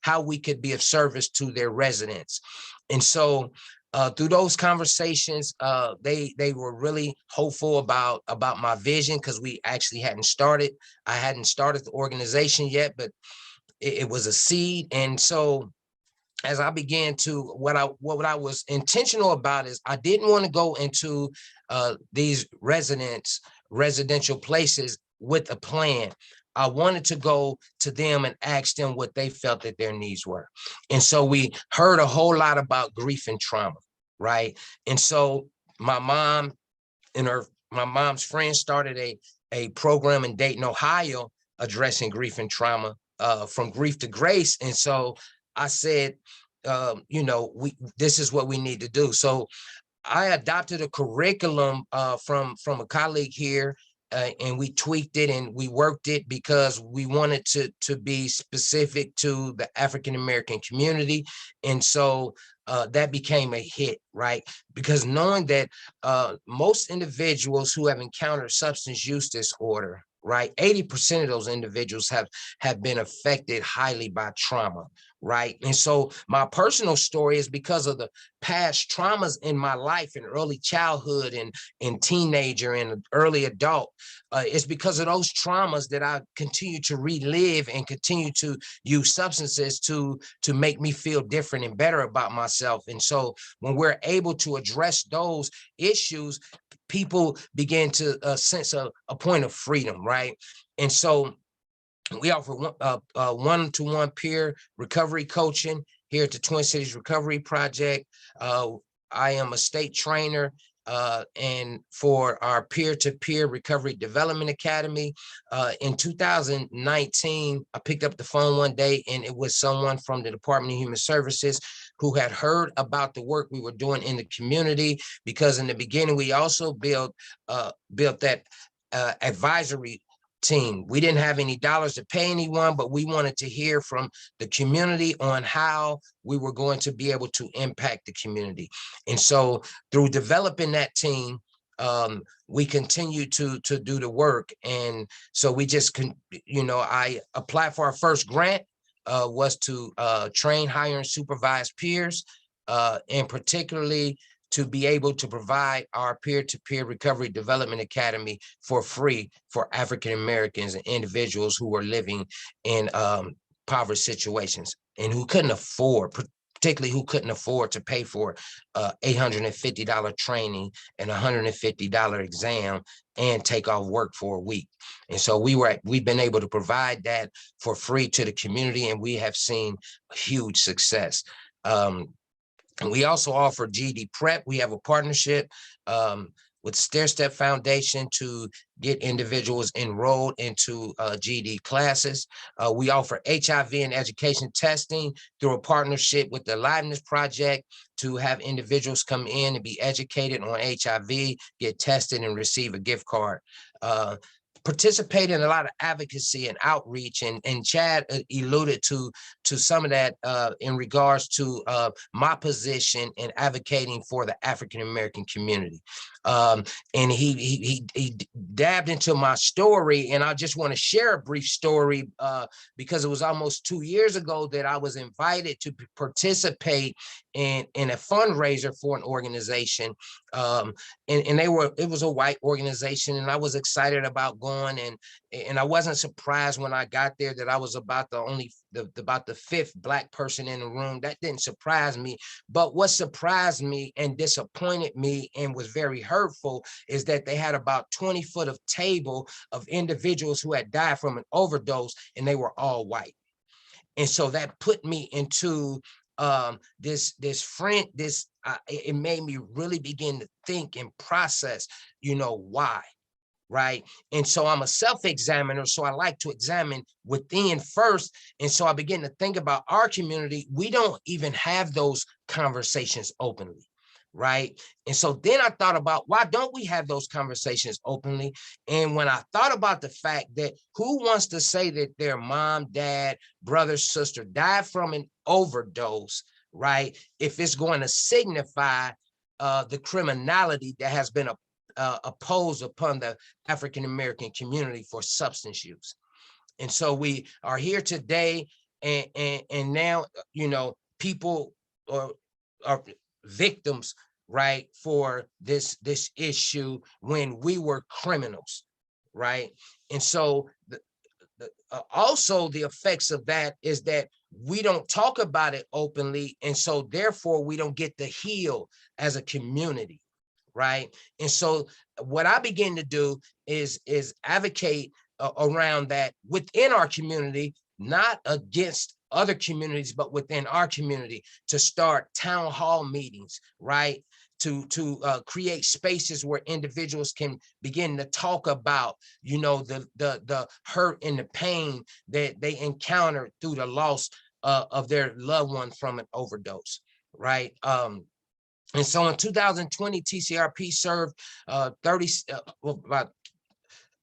how we could be of service to their residents. And so through those conversations, they were really hopeful about my vision, because we actually hadn't started. I hadn't started the organization yet, but it was a seed. And so as I began to, what I was intentional about is, I didn't want to go into these residential places with a plan. I wanted to go to them and ask them what they felt that their needs were. And so we heard a whole lot about grief and trauma, right? And so my mom and my mom's friend started a program in Dayton, Ohio, addressing grief and trauma, from grief to grace. And so I said, this is what we need to do. So I adopted a curriculum from a colleague here, and we tweaked it and we worked it, because we wanted to be specific to the African-American community. And so that became a hit, right? Because knowing that most individuals who have encountered substance use disorder, right, 80% of those individuals have been affected highly by trauma, right? And so my personal story is because of the past traumas in my life, in early childhood and teenager and early adult. It's because of those traumas that I continue to relive and continue to use substances to make me feel different and better about myself. And so when we're able to address those issues, people begin to sense a point of freedom, right? And so we offer one-to-one peer recovery coaching here at the Twin Cities Recovery Project. I am a state trainer, and for our peer-to-peer recovery development academy. In 2019, I picked up the phone one day, and it was someone from the Department of Human Services who had heard about the work we were doing in the community, because in the beginning, we also built that advisory team. We didn't have any dollars to pay anyone, but we wanted to hear from the community on how we were going to be able to impact the community. And so through developing that team, we continue to do the work. And so we just I applied for our first grant, was to train, hire, and supervise peers, and particularly to be able to provide our peer-to-peer recovery development academy for free for African Americans and individuals who were living in poverty situations and who couldn't afford, particularly who couldn't afford to pay for $850 training and $150 exam and take off work for a week. And so we've been able to provide that for free to the community, and we have seen huge success. And we also offer GED prep. We have a partnership with Stair Step Foundation to get individuals enrolled into GED classes. We offer HIV and education testing through a partnership with the Aliveness Project to have individuals come in and be educated on HIV, get tested, and receive a gift card. Participate in a lot of advocacy and outreach, and Chad alluded to some of that in regards to my position in advocating for the African American community. And he dabbed into my story, and I just want to share a brief story because it was almost 2 years ago that I was invited to participate in a fundraiser for an organization, and it was a white organization, and I was excited about going, and I wasn't surprised when I got there that I was about the fifth Black person in the room. That didn't surprise me, but what surprised me and disappointed me and was very hurtful is that they had about 20 foot of table of individuals who had died from an overdose, and they were all white. And so that put me into it made me really begin to think and process, why, right? And so I'm a self-examiner, so I like to examine within first. And so I begin to think about our community. We don't even have those conversations openly, right? And so then I thought about, why don't we have those conversations openly? And when I thought about the fact that who wants to say that their mom, dad, brother, sister died from an overdose, right? If it's going to signify the criminality that has been opposed upon the African American community for substance use. And so we are here today, and now, people are victims, right, for this issue when we were criminals, right? And so also the effects of that is that we don't talk about it openly, and so therefore we don't get to heal as a community, right? And so what I begin to do is advocate around that within our community, not against other communities, but within our community, to start town hall meetings, right? To create spaces where individuals can begin to talk about, the hurt and the pain that they encountered through the loss of their loved one from an overdose, right? And so in 2020, TCRP served about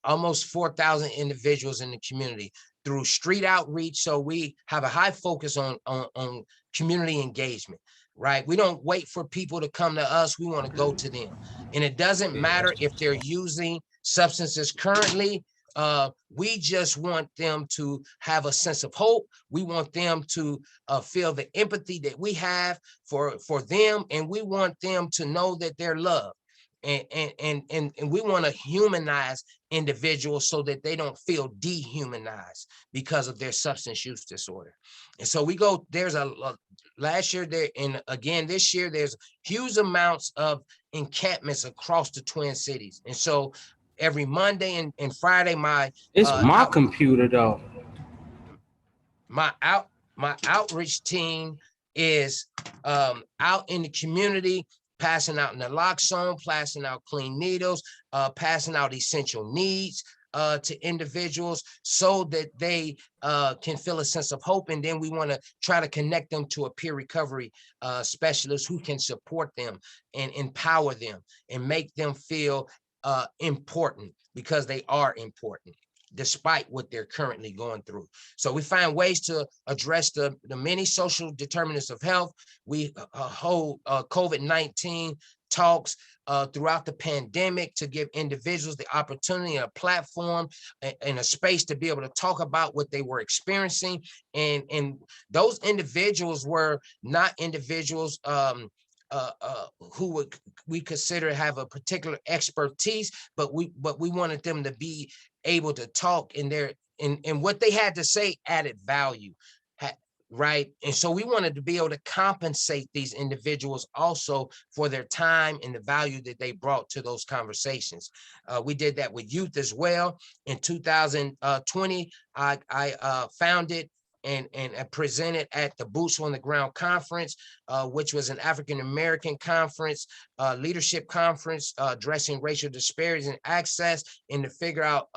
almost 4,000 individuals in the community through street outreach. So we have a high focus on community engagement, right? We don't wait for people to come to us. We want to go to them. And it doesn't matter if they're using substances currently. We just want them to have a sense of hope. We want them to feel the empathy that we have for them. And we want them to know that they're loved. And we want to humanize individuals so that they don't feel dehumanized because of their substance use disorder. And so there's last year there, and again this year, there's huge amounts of encampments across the Twin Cities. And so every Monday and Friday, my computer though. My outreach team is out in the community, passing out naloxone, passing out clean needles, passing out essential needs to individuals so that they can feel a sense of hope. And then we want to try to connect them to a peer recovery specialist who can support them and empower them and make them feel important, because they are important despite what they're currently going through. So we find ways to address the many social determinants of health. We hold COVID-19 talks throughout the pandemic to give individuals the opportunity, a platform, and a space to be able to talk about what they were experiencing. And those individuals were not individuals who we consider have a particular expertise, but we wanted them to be able to talk in their in what they had to say added value. Right. And so we wanted to be able to compensate these individuals also for their time and the value that they brought to those conversations. We did that with youth as well. In 2020, I founded and presented at the Boots on the Ground conference, which was an African-American conference, leadership conference, addressing racial disparities and access, and to figure out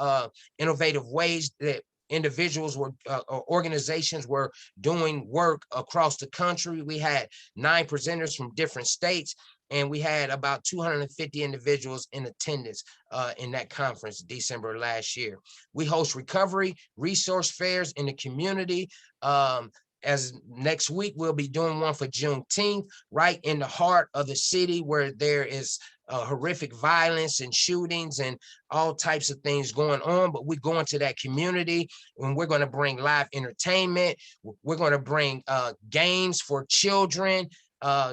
innovative ways that individuals were or organizations were doing work across the country. We had 9 presenters from different states, and we had about 250 individuals in attendance in that conference December last year. We host recovery resource fairs in the community. As next week, we'll be doing one for Juneteenth, right in the heart of the city where there is horrific violence and shootings and all types of things going on. But we go into that community and we're going to bring live entertainment. We're going to bring games for children,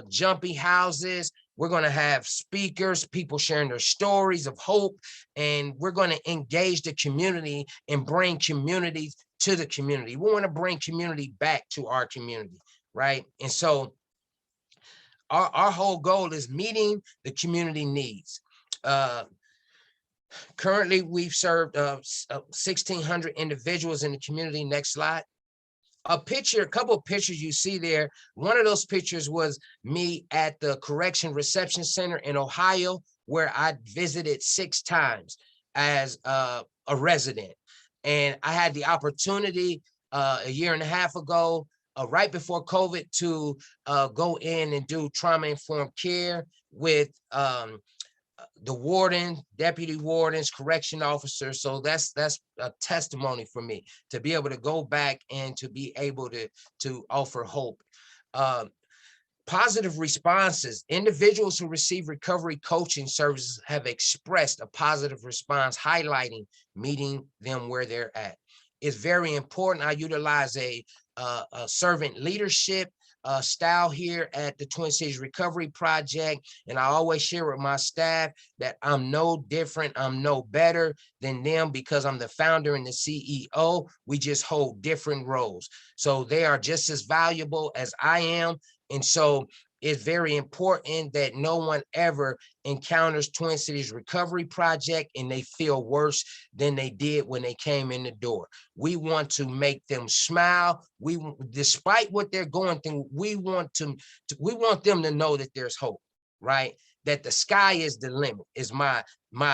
jumpy houses. We're going to have speakers, people sharing their stories of hope, and we're going to engage the community and bring community to the community. We want to bring community back to our community, right? And so our whole goal is meeting the community needs. Currently, we've served 1,600 individuals in the community. Next slide. A couple of pictures you see there. One of those pictures was me at the Correction Reception Center in Ohio, where I visited 6 times as a resident. And I had the opportunity a year and a half ago, right before COVID, to go in and do trauma-informed care with the warden, deputy wardens, correction officers. So that's a testimony for me to be able to go back and to be able to offer hope. Positive responses. Individuals who receive recovery coaching services have expressed a positive response, highlighting meeting them where they're at. It's very important. I utilize a servant leadership style here at the Twin Cities Recovery Project. And I always share with my staff that I'm no different, I'm no better than them because I'm the founder and the CEO. We just hold different roles. So they are just as valuable as I am. And so it's very important that no one ever encounters Twin Cities Recovery Project and they feel worse than they did when they came in the door. We want to make them smile. Despite what they're going through, we want them to know that there's hope, right? That the sky is the limit is my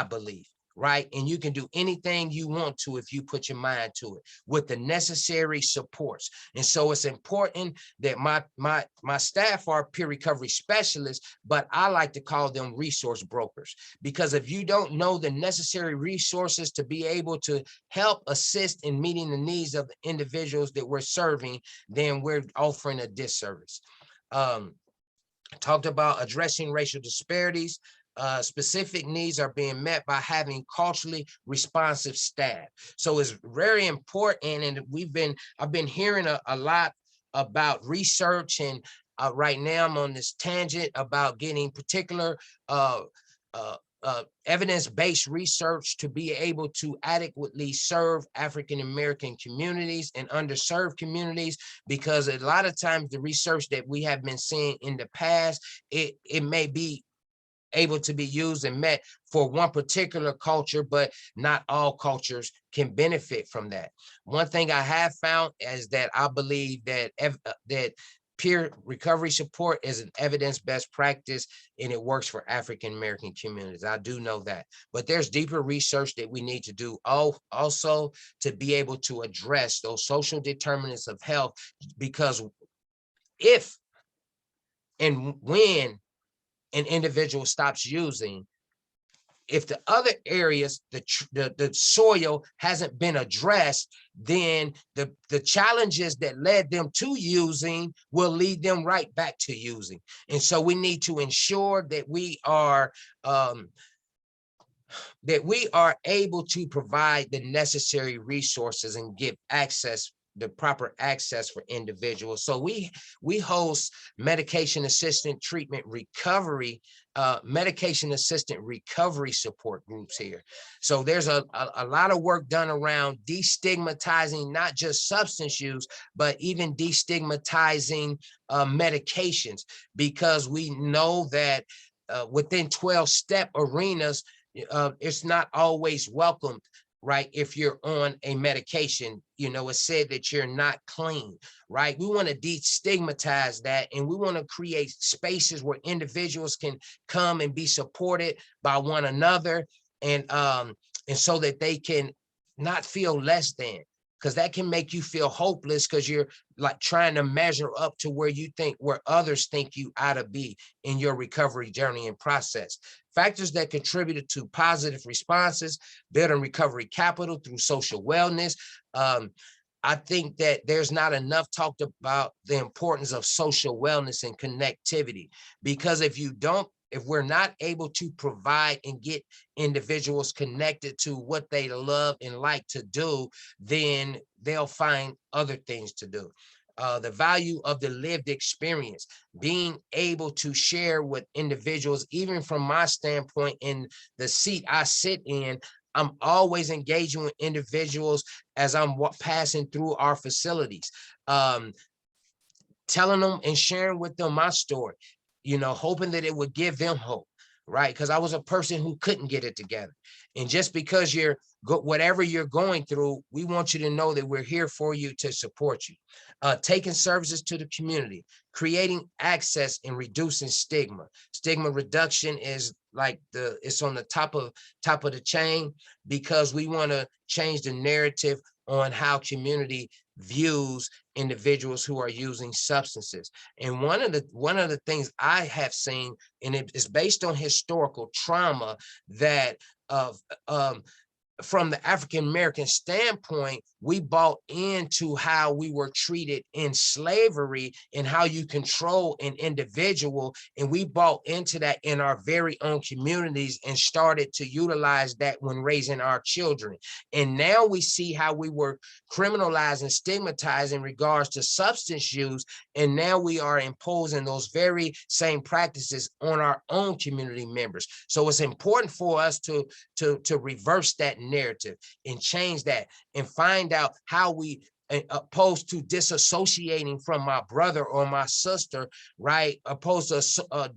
belief, right? And you can do anything you want to if you put your mind to it with the necessary supports. And so it's important that my staff are peer recovery specialists, but I like to call them resource brokers, because if you don't know the necessary resources to be able to help assist in meeting the needs of the individuals that we're serving, then we're offering a disservice. Talked about addressing racial disparities. Specific needs are being met by having culturally responsive staff. So it's very important, and I've been hearing a lot about research, and right now I'm on this tangent about getting particular evidence-based research to be able to adequately serve African-American communities and underserved communities, because a lot of times the research that we have been seeing in the past, it may be able to be used and met for one particular culture, but not all cultures can benefit from that. One thing I have found is that I believe that peer recovery support is an evidence-based practice, and it works for African-American communities. I do know that, but there's deeper research that we need to do also to be able to address those social determinants of health, because if and when an individual stops using, if the other areas, the soil hasn't been addressed, then the challenges that led them to using will lead them right back to using. And so we need to ensure that we are able to provide the necessary resources and give access, the proper access for individuals. So we host medication assisted treatment recovery, medication assisted recovery support groups here. So there's a lot of work done around destigmatizing not just substance use, but even destigmatizing medications, because we know that within 12-step arenas, it's not always welcomed, right? If you're on a medication, it's said that you're not clean, right? We want to destigmatize that, and we want to create spaces where individuals can come and be supported by one another, and so that they can not feel less than, because that can make you feel hopeless, because you're like trying to measure up to where others think you ought to be in your recovery journey and process. Factors that contributed to positive responses: building recovery capital through social wellness. I think that there's not enough talked about the importance of social wellness and connectivity, because if we're not able to provide and get individuals connected to what they love and like to do, then they'll find other things to do. The value of the lived experience, being able to share with individuals, even from my standpoint, in the seat I sit in, I'm always engaging with individuals as I'm passing through our facilities, telling them and sharing with them my story, hoping that it would give them hope, right? Because I was a person who couldn't get it together. And just because whatever you're going through, we want you to know that we're here for you to support you. Taking services to the community, creating access and reducing stigma. Stigma reduction is like it's on the top of the chain, because we want to change the narrative on how community views individuals who are using substances. And one of the things I have seen, and it is based on historical trauma, that from the African-American standpoint, we bought into how we were treated in slavery and how you control an individual. And we bought into that in our very own communities and started to utilize that when raising our children. And now we see how we were criminalized and stigmatized in regards to substance use. And now we are imposing those very same practices on our own community members. So it's important for us to reverse that narrative and change that and find out how we, opposed to disassociating from my brother or my sister, right? Opposed to,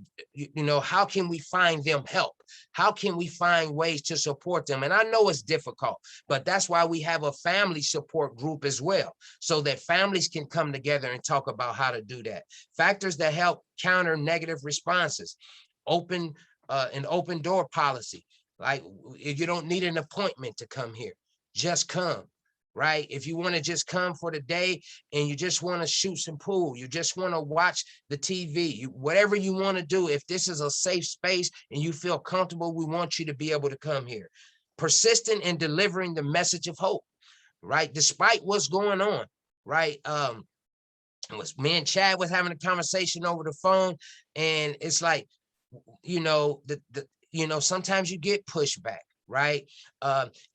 how can we find them help? How can we find ways to support them? And I know it's difficult, but that's why we have a family support group as well, so that families can come together and talk about how to do that. Factors that help counter negative responses: an open door policy. Like, you don't need an appointment to come here, just come. Right? If you want to just come for the day and you just want to shoot some pool, you just want to watch the TV, whatever you want to do, if this is a safe space and you feel comfortable, we want you to be able to come here. Persistent in delivering the message of hope, right? Despite what's going on, right? Me and Chad was having a conversation over the phone, and it's like, sometimes you get pushback. Right?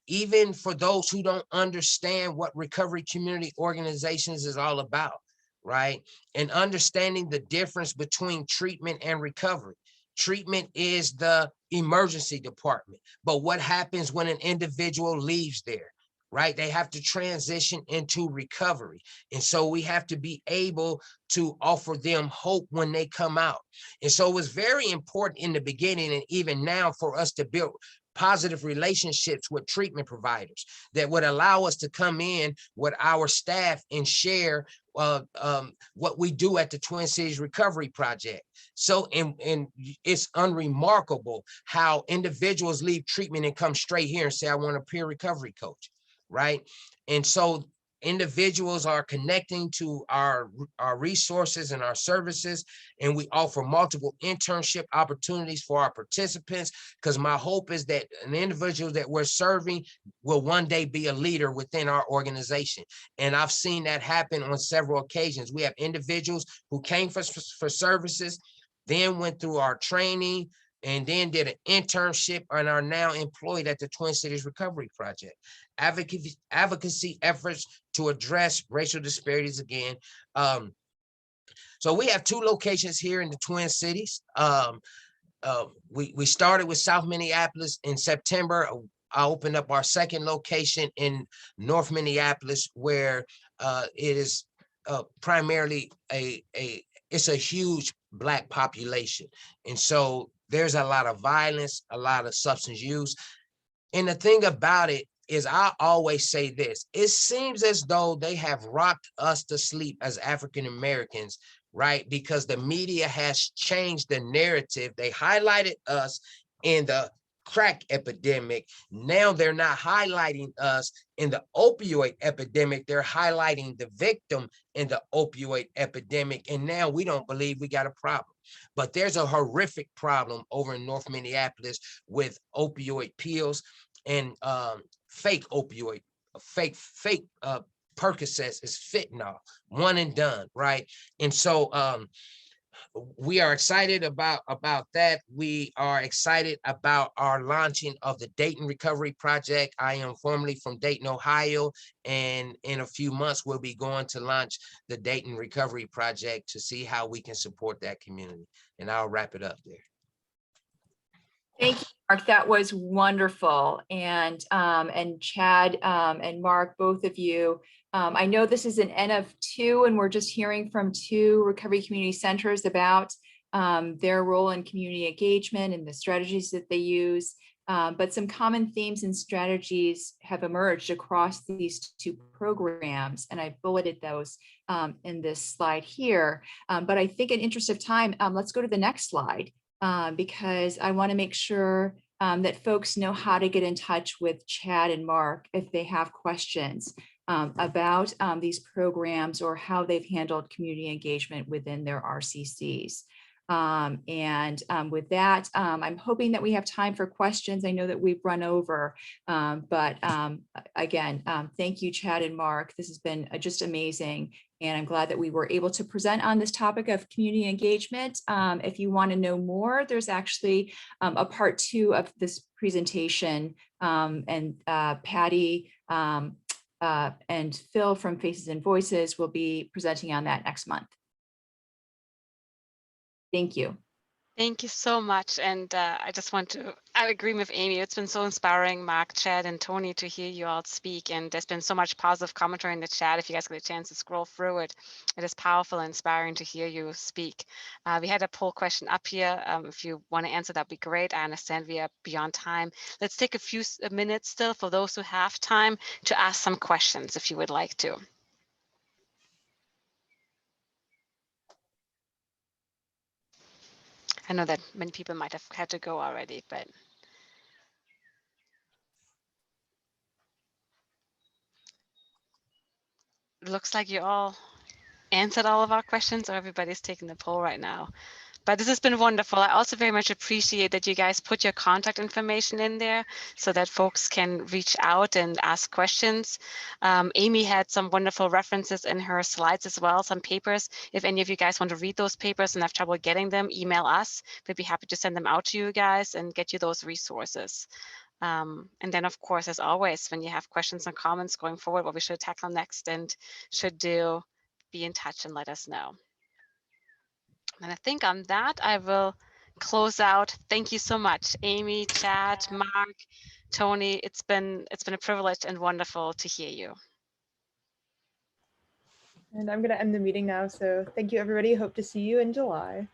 Even for those who don't understand what recovery community organizations is all about, right? And understanding the difference between treatment and recovery. Treatment is the emergency department, but what happens when an individual leaves there, right? They have to transition into recovery. And so we have to be able to offer them hope when they come out. And so it was very important in the beginning, and even now, for us to build positive relationships with treatment providers that would allow us to come in with our staff and share what we do at the Twin Cities Recovery Project. So, and it's unremarkable how individuals leave treatment and come straight here and say, I want a peer recovery coach, right? And so Individuals are connecting to our resources and our services, and we offer multiple internship opportunities for our participants, because my hope is that an individual that we're serving will one day be a leader within our organization. And I've seen that happen on several occasions. We have individuals who came for services, then went through our training, and then did an internship and are now employed at the Twin Cities Recovery Project. Advocacy efforts to address racial disparities again. So we have 2 locations here in the Twin Cities. We started with South Minneapolis in September. I opened up our 2nd location in North Minneapolis, where it is primarily it's a huge Black population. And so there's a lot of violence, a lot of substance use. And the thing about it is, I always say this, it seems as though they have rocked us to sleep as African Americans, right? Because the media has changed the narrative. They highlighted us in the crack epidemic. Now they're not highlighting us in the opioid epidemic. They're highlighting the victim in the opioid epidemic. And now we don't believe we got a problem. But there's a horrific problem over in North Minneapolis with opioid pills and fake opioid, fake Percocets is fentanyl, one and done, right? And so we are excited about that. We are excited about our launching of the Dayton Recovery Project. I am formerly from Dayton, Ohio, and in a few months, we'll be going to launch the Dayton Recovery Project to see how we can support that community. And I'll wrap it up there. Thank you, Mark. That was wonderful. And Chad and Mark, both of you, I know this is an N of 2, and we're just hearing from 2 recovery community centers about their role in community engagement and the strategies that they use. But some common themes and strategies have emerged across these 2 programs, and I bulleted those in this slide here. But I think in interest of time, let's go to the next slide. Because I want to make sure that folks know how to get in touch with Chad and Mark if they have questions about these programs or how they've handled community engagement within their RCCs. With that, I'm hoping that we have time for questions. I know that we've run over, but again, thank you, Chad and Mark. This has been just amazing. And I'm glad that we were able to present on this topic of community engagement. If you want to know more, there's actually a part 2 of this presentation, and Patty and Phil from Faces and Voices will be presenting on that next month. Thank you. Thank you so much. And I just want to, I agree with Amy. It's been so inspiring, Mark, Chad, and Tony, to hear you all speak. And there's been so much positive commentary in the chat. If you guys get a chance to scroll through it, it is powerful and inspiring to hear you speak. We had a poll question up here. If you want to answer, that'd be great. I understand we are beyond time. Let's take a few minutes still for those who have time to ask some questions if you would like to. I know that many people might have had to go already, but it looks like you all answered all of our questions, or everybody's taking the poll right now. But this has been wonderful. I also very much appreciate that you guys put your contact information in there so that folks can reach out and ask questions. Amy had some wonderful references in her slides as well, some papers. If any of you guys want to read those papers and have trouble getting them, email us. We'd be happy to send them out to you guys and get you those resources. And then, of course, as always, when you have questions and comments going forward, what we should tackle next and should do, be in touch and let us know. And I think on that, I will close out. Thank you so much, Amy, Chad, Mark, Tony. It's been a privilege and wonderful to hear you. And I'm going to end the meeting now. So thank you, everybody. Hope to see you in July.